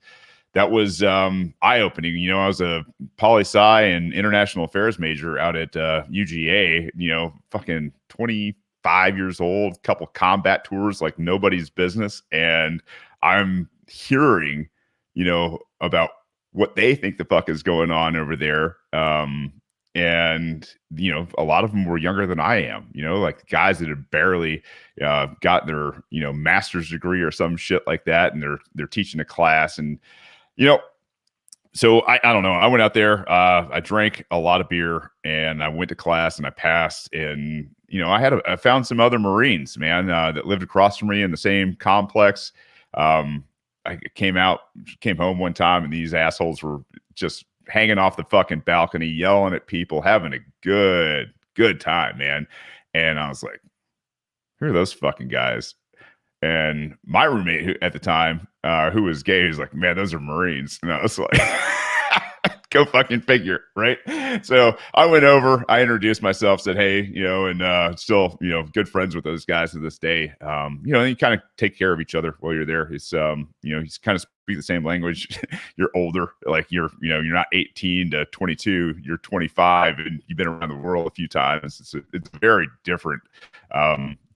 that was eye-opening. You know, I was a poli-sci and international affairs major out at UGA, you know, fucking 25 years old, couple combat tours like nobody's business. And I'm hearing, you know, about what they think the fuck is going on over there. And, you know, a lot of them were younger than I am, you know, like guys that had barely got their, you know, master's degree or some shit like that. And they're teaching a class. And, you know, so I don't know. I went out there, I drank a lot of beer, and I went to class and I passed. And, you know, I found some other Marines, man, that lived across from me in the same complex. I came home one time, and these assholes were just hanging off the fucking balcony, yelling at people, having a good time, man. And I was like, who are those fucking guys? And my roommate at the time, who was gay, he was like, man, those are Marines. And I was like, go fucking figure, right? So I went over, I introduced myself, said, hey, and still, good friends with those guys to this day. And you kind of take care of each other while you're there. It's, he's kind of speak the same language. You're older, like you're not 18 to 22, you're 25 and you've been around the world a few times. It's a very different,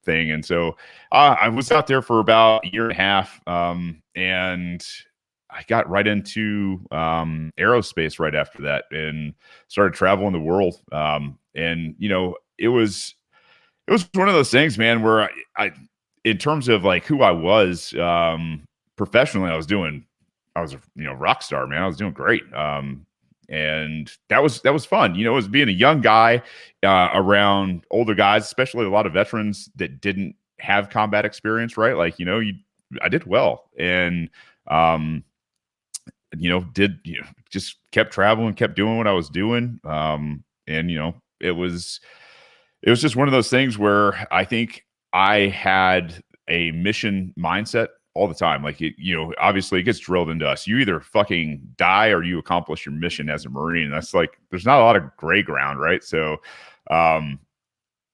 thing. And so I was out there for about a year and a half, and I got right into aerospace right after that and started traveling the world. And it was one of those things, man, where I in terms of like who I was professionally, I was a rock star, man. I was doing great. And that was fun. It was being a young guy around older guys, especially a lot of veterans that didn't have combat experience, right? Like, I did well, and just kept traveling, kept doing what I was doing, and it was just one of those things where I think I had a mission mindset all the time. Like, obviously it gets drilled into us. You either fucking die or you accomplish your mission as a Marine. And that's like, there's not a lot of gray ground, right? So,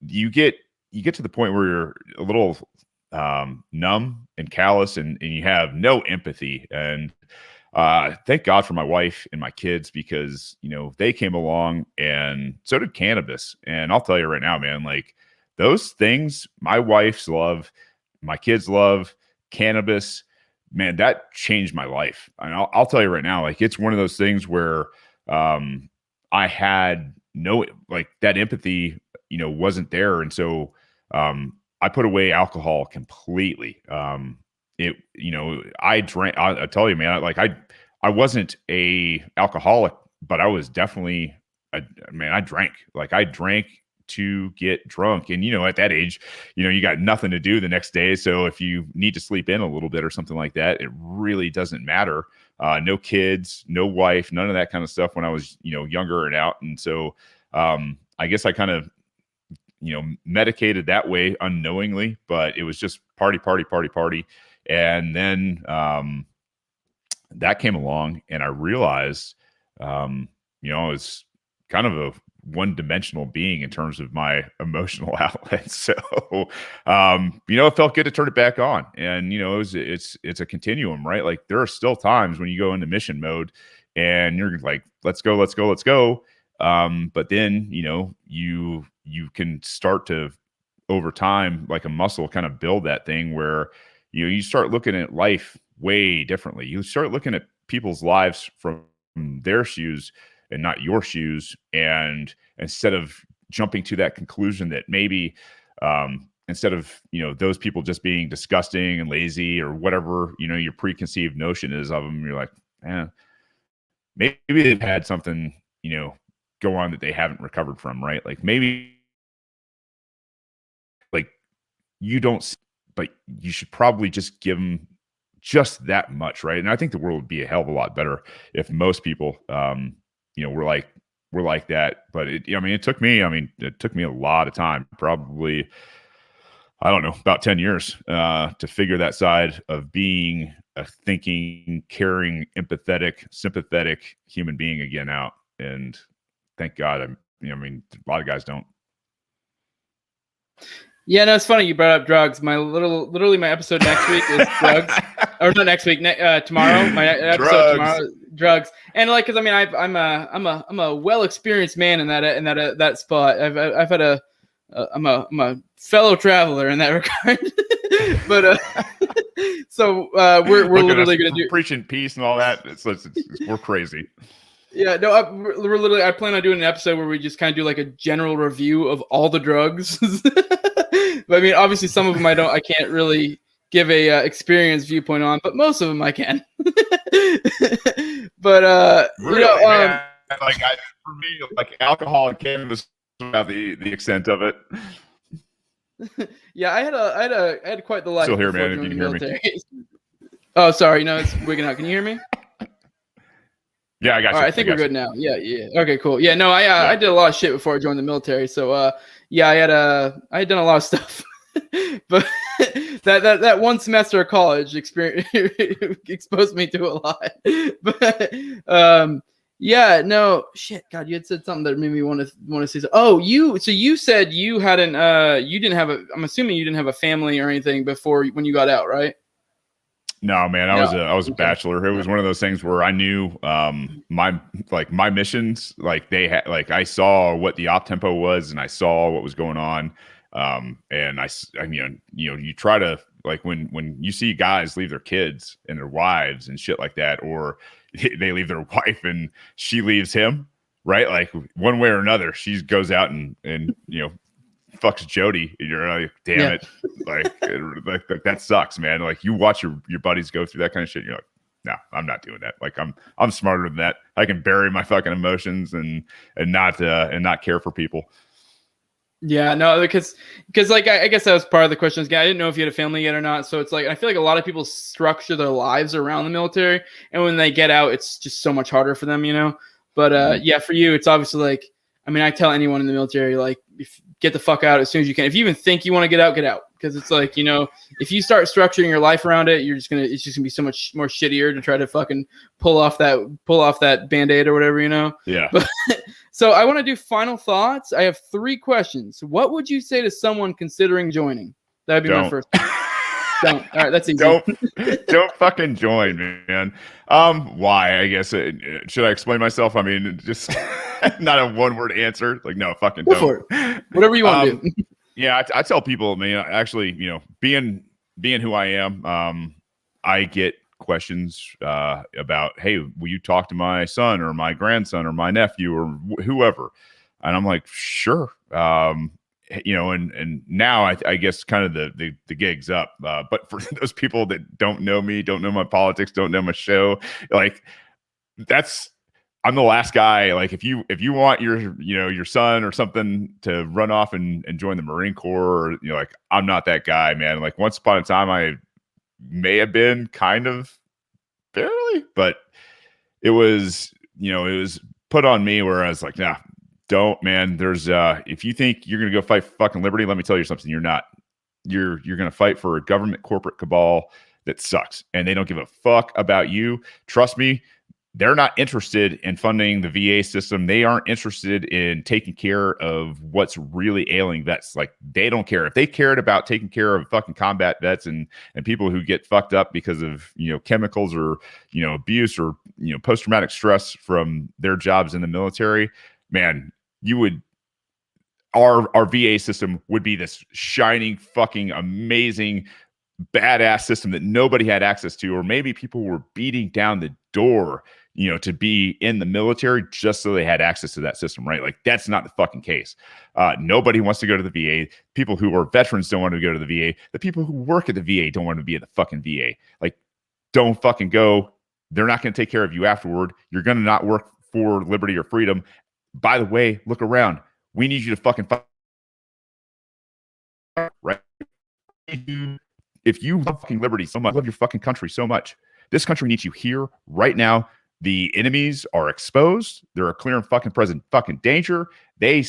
you get to the point where you're a little, numb and callous and you have no empathy. And, thank God for my wife and my kids, because, they came along and so did cannabis. And I'll tell you right now, man, like those things, my wife's love, my kids love, cannabis, man, that changed my life. And I'll tell you right now, like it's one of those things where I had no, like that empathy, wasn't there. And so I put away alcohol completely. I drank, I tell you, man, I wasn't a alcoholic, but I was definitely, I drank. Like I drank to get drunk. And, at that age, you got nothing to do the next day. So if you need to sleep in a little bit or something like that, it really doesn't matter. No kids, no wife, none of that kind of stuff when I was, younger and out. And so I guess I kind of, medicated that way unknowingly, but it was just party. And then that came along and I realized, I was kind of a one-dimensional being in terms of my emotional outlet. So, it felt good to turn it back on. And, it's a continuum, right? Like there are still times when you go into mission mode and you're like, let's go. But then, you can start to, over time, like a muscle, kind of build that thing where, you start looking at life way differently. You start looking at people's lives from their shoes and not your shoes. And instead of jumping to that conclusion that maybe instead of, those people just being disgusting and lazy or whatever, your preconceived notion is of them, you're like, maybe they've had something, go on that they haven't recovered from, right? Like maybe like you don't, but you should probably just give them just that much, right? And I think the world would be a hell of a lot better if most people, we're like that. But it took me a lot of time, probably, I don't know, about 10 years to figure that side of being a thinking, caring, empathetic, sympathetic human being again out. And thank God, a lot of guys don't. Yeah, no, it's funny you brought up drugs. Literally my episode next week is drugs, or not next week, tomorrow. My episode tomorrow, drugs, and like, because I'm a well experienced man in that spot. I've had I'm a fellow traveler in that regard. But so we're literally going to do preaching peace and all that. We're crazy. Yeah, no, I plan on doing an episode where we just kind of do like a general review of all the drugs. But obviously some of them I can't really give a experienced viewpoint on, but most of them I can. But really, man, for me, like alcohol and cannabis about the extent of it. Yeah, I had quite the life. Still here, man. If you can hear me. Oh, sorry, no, it's wigging out. Can you hear me? Yeah, I got you. All right, I think we're good now. Yeah. Okay, cool. Yeah, no, I did a lot of shit before I joined the military. So, yeah, I had done a lot of stuff. but that one semester of college experience exposed me to a lot. But yeah, no shit. God, you had said something that made me want to say. Oh, you said you hadn't you didn't have a. I'm assuming you didn't have a family or anything before when you got out, right? No, man, I was a bachelor. It was one of those things where I knew my missions, like they had, like I saw what the op tempo was and I saw what was going on. And I mean, you try to, like, when you see guys leave their kids and their wives and shit like that, or they leave their wife and she leaves him, right? Like one way or another, she goes out and fucks Jody, and you're like, damn it, like that sucks, man. Like you watch your buddies go through that kind of shit, you're like, no, I'm not doing that. Like I'm smarter than that. I can bury my fucking emotions and not care for people. Yeah, no, because like I guess that was part of the question. I didn't know if you had a family yet or not. So it's like I feel like a lot of people structure their lives around the military, and when they get out, it's just so much harder for them, But yeah, for you, it's obviously like, I mean, I tell anyone in the military, like, get the fuck out as soon as you can. If you even think you want to get out, because it's like, if you start structuring your life around it, it's just gonna be so much more shittier to try to fucking pull off that Band-Aid or whatever, Yeah. But so I want to do final thoughts. I have 3 questions. What would you say to someone considering joining? That'd be my first. Don't. All right, that's easy. Don't fucking join, man. Why? I guess should I explain myself? I mean, just not a one-word answer. Like, no, fucking Go don't. For it. Whatever you want to do. Yeah, I tell people, man. Actually, being who I am, I get questions about, hey, will you talk to my son or my grandson or my nephew or whoever? And I'm like, sure. And now I guess kind of the gig's up. But for those people that don't know me, don't know my politics, don't know my show, like I'm the last guy. Like if you want your son or something to run off and join the Marine Corps, or, like, I'm not that guy, man. Like once upon a time I may have been kind of barely, but it was put on me where I was like, nah. Don't, man. There's if you think you're gonna go fight for fucking liberty, let me tell you something. You're not. You're gonna fight for a government corporate cabal that sucks, and they don't give a fuck about you. Trust me, they're not interested in funding the VA system. They aren't interested in taking care of what's really ailing vets. Like, they don't care. If they cared about taking care of fucking combat vets and people who get fucked up because of chemicals or abuse or post-traumatic stress from their jobs in the military, man, our VA system would be this shining, fucking amazing, badass system that nobody had access to, or maybe people were beating down the door, to be in the military just so they had access to that system, right? Like, that's not the fucking case. Nobody wants to go to the VA. People who are veterans don't want to go to the VA. The people who work at the VA don't want to be at the fucking VA. Like, don't fucking go. They're not going to take care of you afterward. You're going to not work for liberty or freedom. By the way, look around. We need you to fucking fight, right? If you love fucking liberty so much, love your fucking country so much, this country needs you here right now. The enemies are exposed. They're a clear and fucking present fucking danger. They're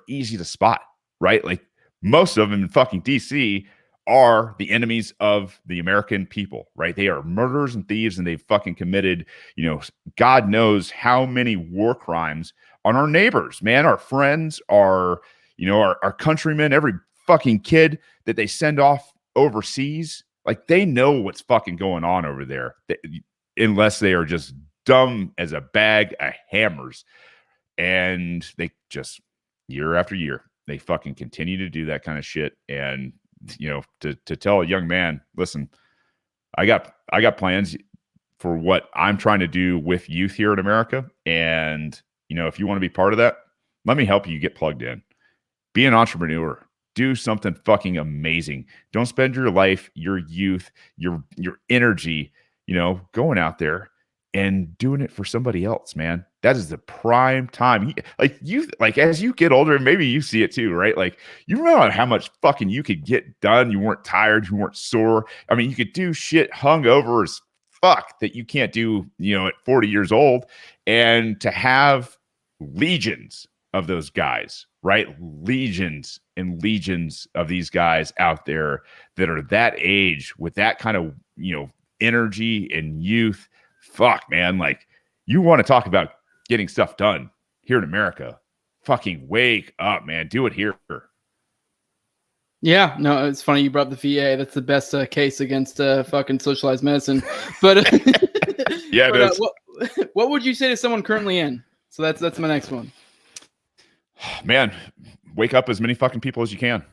easy to spot, right? Like, most of them in fucking DC are the enemies of the American people, right? They are murderers and thieves, and they've fucking committed, God knows how many war crimes on our neighbors, man, our friends, our countrymen, every fucking kid that they send off overseas. Like, they know what's fucking going on over there, unless they are just dumb as a bag of hammers. And they just, year after year, they fucking continue to do that kind of shit. And to tell a young man, listen, I got plans for what I'm trying to do with youth here in America. And, if you want to be part of that, let me help you get plugged in. Be an entrepreneur. Do something fucking amazing. Don't spend your life, your youth, your energy, going out there and doing it for somebody else, man. That is the prime time. Like as you get older, and maybe you see it too, right? Like, you remember how much fucking you could get done. You weren't tired. You weren't sore. I mean, you could do shit hungover as fuck that you can't do, at 40 years old. And to have legions of those guys right? Legions and legions of these guys out there that are that age with that kind of, energy and youth. Fuck, man. Like, you want to talk about getting stuff done here in America. Fucking wake up, man. Do it here. Yeah, no, it's funny you brought up the VA. That's the best case against fucking socialized medicine. But yeah, it is. What would you say to someone currently in? So that's my next one. Man, wake up as many fucking people as you can.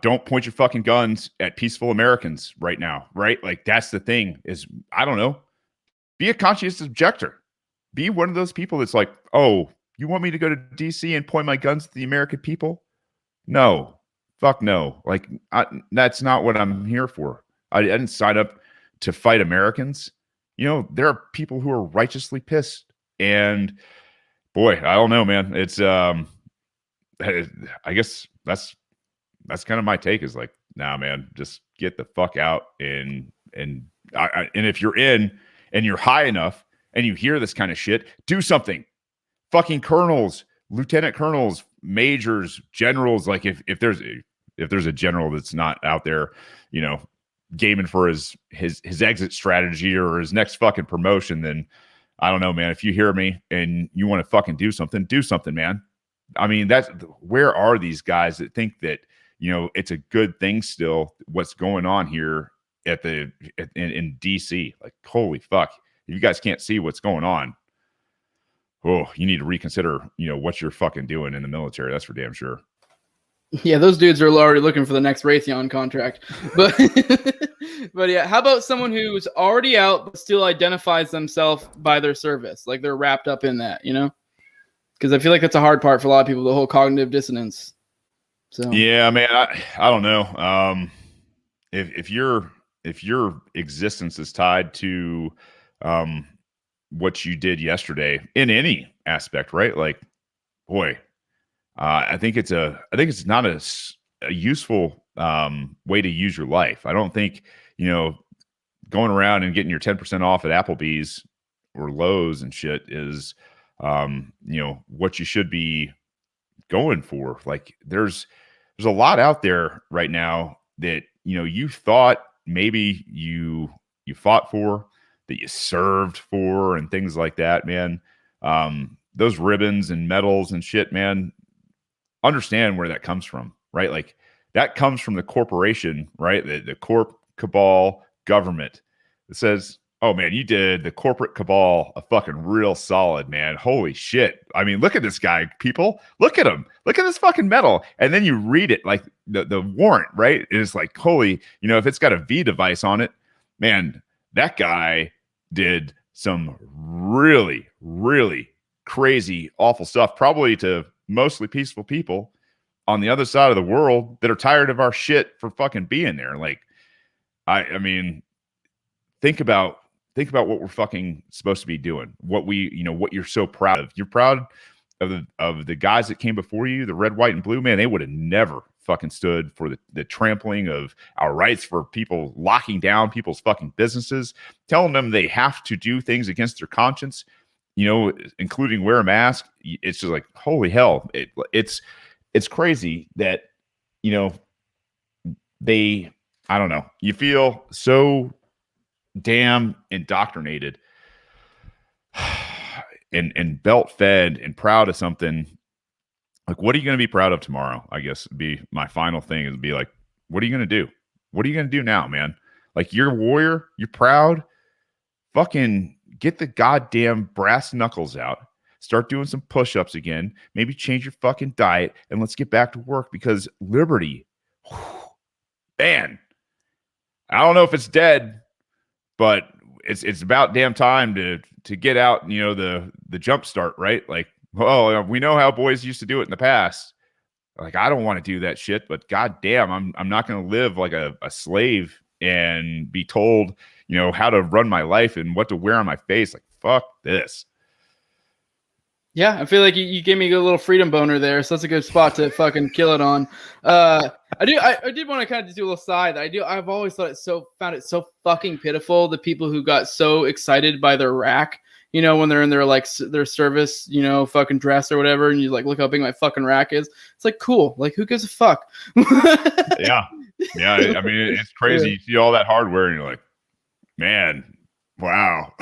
Don't point your fucking guns at peaceful Americans right now, right? Like, that's the thing is, I don't know. Be a conscientious objector. Be one of those people that's like, oh, you want me to go to DC and point my guns at the American people? No. Fuck no. Like, that's not what I'm here for. I didn't sign up to fight Americans. There are people who are righteously pissed. And boy, I don't know, man. It's I guess that's kind of my take is like, nah, man, just get the fuck out. And if you're in and you're high enough and you hear this kind of shit, do something. Fucking colonels, lieutenant colonels, majors, generals. Like, if there's a general that's not out there, gaming for his exit strategy or his next fucking promotion, then I don't know, man. If you hear me and you want to fucking do something, man. I mean, where are these guys that think that, it's a good thing still, what's going on here in DC? Like, holy fuck. If you guys can't see what's going on, oh, you need to reconsider, what you're fucking doing in the military. That's for damn sure. Yeah, those dudes are already looking for the next Raytheon contract. But but yeah, how about someone who's already out but still identifies themselves by their service? Like, they're wrapped up in that, Because I feel like that's a hard part for a lot of people, the whole cognitive dissonance. So yeah, man, I don't know. If your existence is tied to what you did yesterday in any aspect, right? Like, boy, I think it's not a useful way to use your life. I don't think, going around and getting your 10% off at Applebee's or Lowe's and shit is, what you should be going for. Like, there's a lot out there right now that, you thought maybe you fought for, that you served for, and things like that, man. Those ribbons and medals and shit, man, understand where that comes from, right? Like, that comes from the corporation, right? The corp cabal government that says, oh man, you did the corporate cabal a fucking real solid, man. Holy shit. I mean, look at this guy, people. Look at him. Look at this fucking medal. And then you read it, like the warrant, right? It's like, holy, if it's got a V device on it, man, that guy did some really, really crazy, awful stuff, probably to mostly peaceful people on the other side of the world that are tired of our shit for fucking being there. Like, I mean, think about what we're fucking supposed to be doing. What what you're so proud of. You're proud of the guys that came before you, the red, white, and blue, man. They would have never fucking stood for the trampling of our rights, for people locking down people's fucking businesses, telling them they have to do things against their conscience, including wear a mask. It's just like, holy hell. It's crazy that, I don't know. You feel so damn indoctrinated and belt fed and proud of something. Like, what are you going to be proud of tomorrow? I guess would be my final thing, is be like, what are you going to do? What are you going to do now, man? Like, you're a warrior. You're proud. Fucking get the goddamn brass knuckles out. Start doing some push-ups again. Maybe change your fucking diet, and let's get back to work, because liberty, man, I don't know if it's dead, but it's about damn time to get out, the jump start, right? Like, oh, we know how boys used to do it in the past. Like, I don't want to do that shit, but goddamn, I'm not going to live like a slave and be told, how to run my life and what to wear on my face. Like, fuck this. Yeah, I feel like you gave me a little freedom boner there, so that's a good spot to fucking kill it on. I did want to kind of do a little side. I've always found it so fucking pitiful, the people who got so excited by their rack you know, when they're in their like their service, you know, fucking dress or whatever, and you like look how big my fucking rack is. It's like cool. Like who gives a fuck? Yeah. I mean, it's crazy. You see all that hardware, and you're like, man, wow.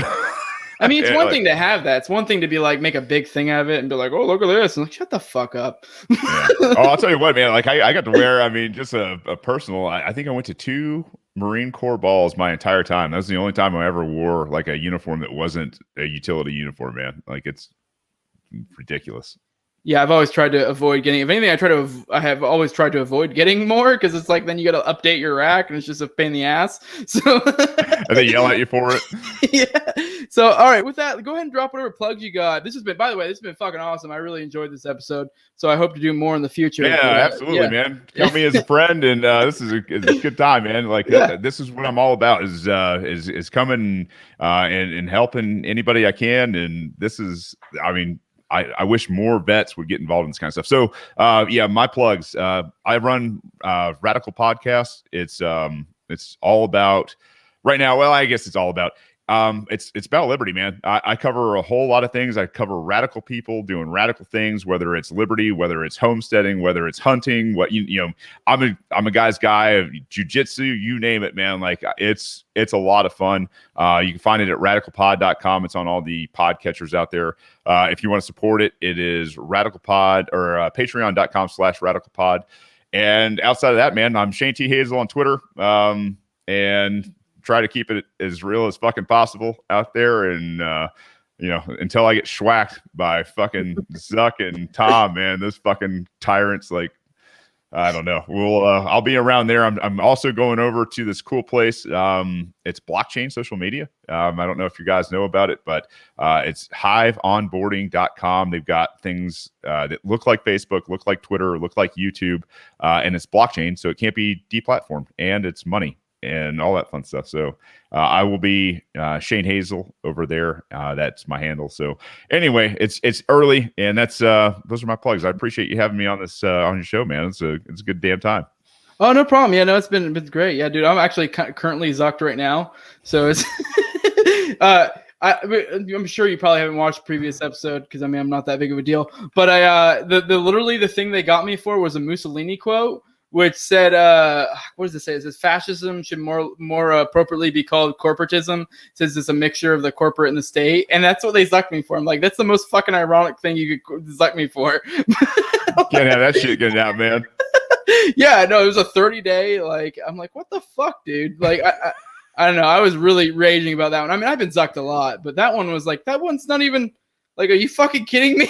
I mean, it's Yeah, one like, thing to have that. It's one thing to be like, make a big thing out of it and be like, oh, look at this. And like, shut the fuck up. yeah. Oh, I'll tell you what, man. Like I got to wear, I mean, just a personal, I think I went to 2 Marine Corps balls my entire time. That was the only time I ever wore like a uniform that wasn't a utility uniform, man. Like it's ridiculous. Yeah, I've always tried to avoid getting. If anything, I have always tried to avoid getting more because it's like then you got to update your rack and it's just a pain in the ass. So And they yell at you for it. Yeah. So all right, with that, go ahead and drop whatever plugs you got. This has been, by the way, this has been fucking awesome. I really enjoyed this episode. So I hope to do more in the future. Yeah, absolutely, man. Count me as a friend, and this is a good time, man. Like this is what I'm all about is coming and helping anybody I can. And this is, I mean, I wish more vets would get involved in this kind of stuff. So yeah, my plugs. I run Radical Podcast. It's all about right now. Well, I guess it's all about it's about liberty, man. I cover a whole lot of things. I cover radical people doing radical things, whether it's liberty, whether it's homesteading, whether it's hunting. What you know, I'm a guy's guy of jujitsu, you name it, man. Like it's a lot of fun. You can find it at radicalpod.com. It's on all the podcatchers out there. If you want to support it, it is radicalpod or patreon.com/radicalpod. And outside of that, man, I'm Shane T. Hazel on Twitter. And try to keep it as real as fucking possible out there. And, you know, until I get schwacked by fucking Zuck and Tom, man, those fucking tyrants, like, I don't know. I'll be around there. I'm also going over to this cool place. It's blockchain social media. I don't know if you guys know about it, but it's hiveonboarding.com. They've got things that look like Facebook, look like Twitter, look like YouTube, and it's blockchain. So it can't be deplatformed, and it's money and all that fun stuff. So I will be Shane Hazel over there. That's my handle. So anyway, it's early, and that's those are my plugs. I appreciate you having me on this on your show, man. It's a good damn time. Oh, no problem. Yeah, no, it's been great. Yeah, dude, I'm actually currently zucked right now, so it's. I'm sure you probably haven't watched the previous episode because I mean I'm not that big of a deal. But literally the thing they got me for was a Mussolini quote, which said, what does it say? It says fascism should more appropriately be called corporatism, since it's a mixture of the corporate and the state. And that's what they zucked me for. I'm like, that's the most fucking ironic thing you could zuck me for. Can't have that shit getting out, man. Yeah, no, it was a 30-day. Like, I'm like, what the fuck, dude? Like, I don't know. I was really raging about that one. I mean, I've been zucked a lot, but that one was like, that one's not even like, are you fucking kidding me?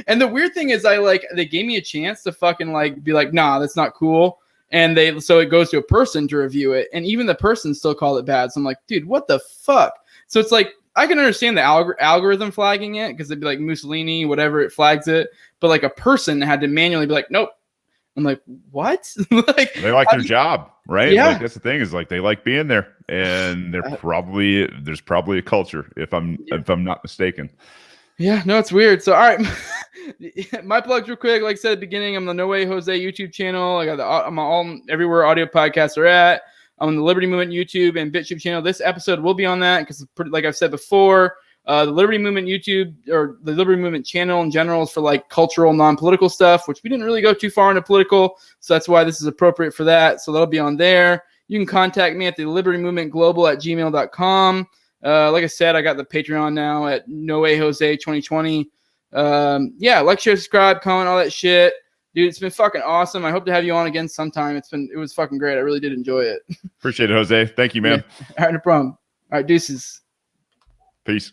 And the weird thing is they gave me a chance to fucking like be like, nah, that's not cool. And so it goes to a person to review it. And even the person still called it bad. So I'm like, dude, what the fuck? So it's like, I can understand the algorithm flagging it because it'd be like Mussolini, whatever, it flags it. But like a person had to manually be like, nope. I'm like, what? Like, they like their job, right? Yeah. Like that's the thing is like they like being there, and there's probably a culture if I'm not mistaken. Yeah, no, it's weird. So, all right, my plugs real quick. Like I said at the beginning, I'm the No Way Jose YouTube channel. I'm all everywhere audio podcasts are at. I'm on the Liberty Movement YouTube and BitChute channel. This episode will be on that because, like I've said before, the Liberty Movement YouTube or the Liberty Movement channel in general is for like cultural, non-political stuff, which we didn't really go too far into political. So that's why this is appropriate for that. So that'll be on there. You can contact me at the Liberty Movement Global at gmail.com. Like I said, I got the Patreon now at No Way Jose 2020. Yeah, like, share, subscribe, comment, all that shit. Dude, it's been fucking awesome. I hope to have you on again sometime. It was fucking great. I really did enjoy it. Appreciate it, Jose. Thank you, man. Yeah. All right, no problem. All right, deuces. Peace.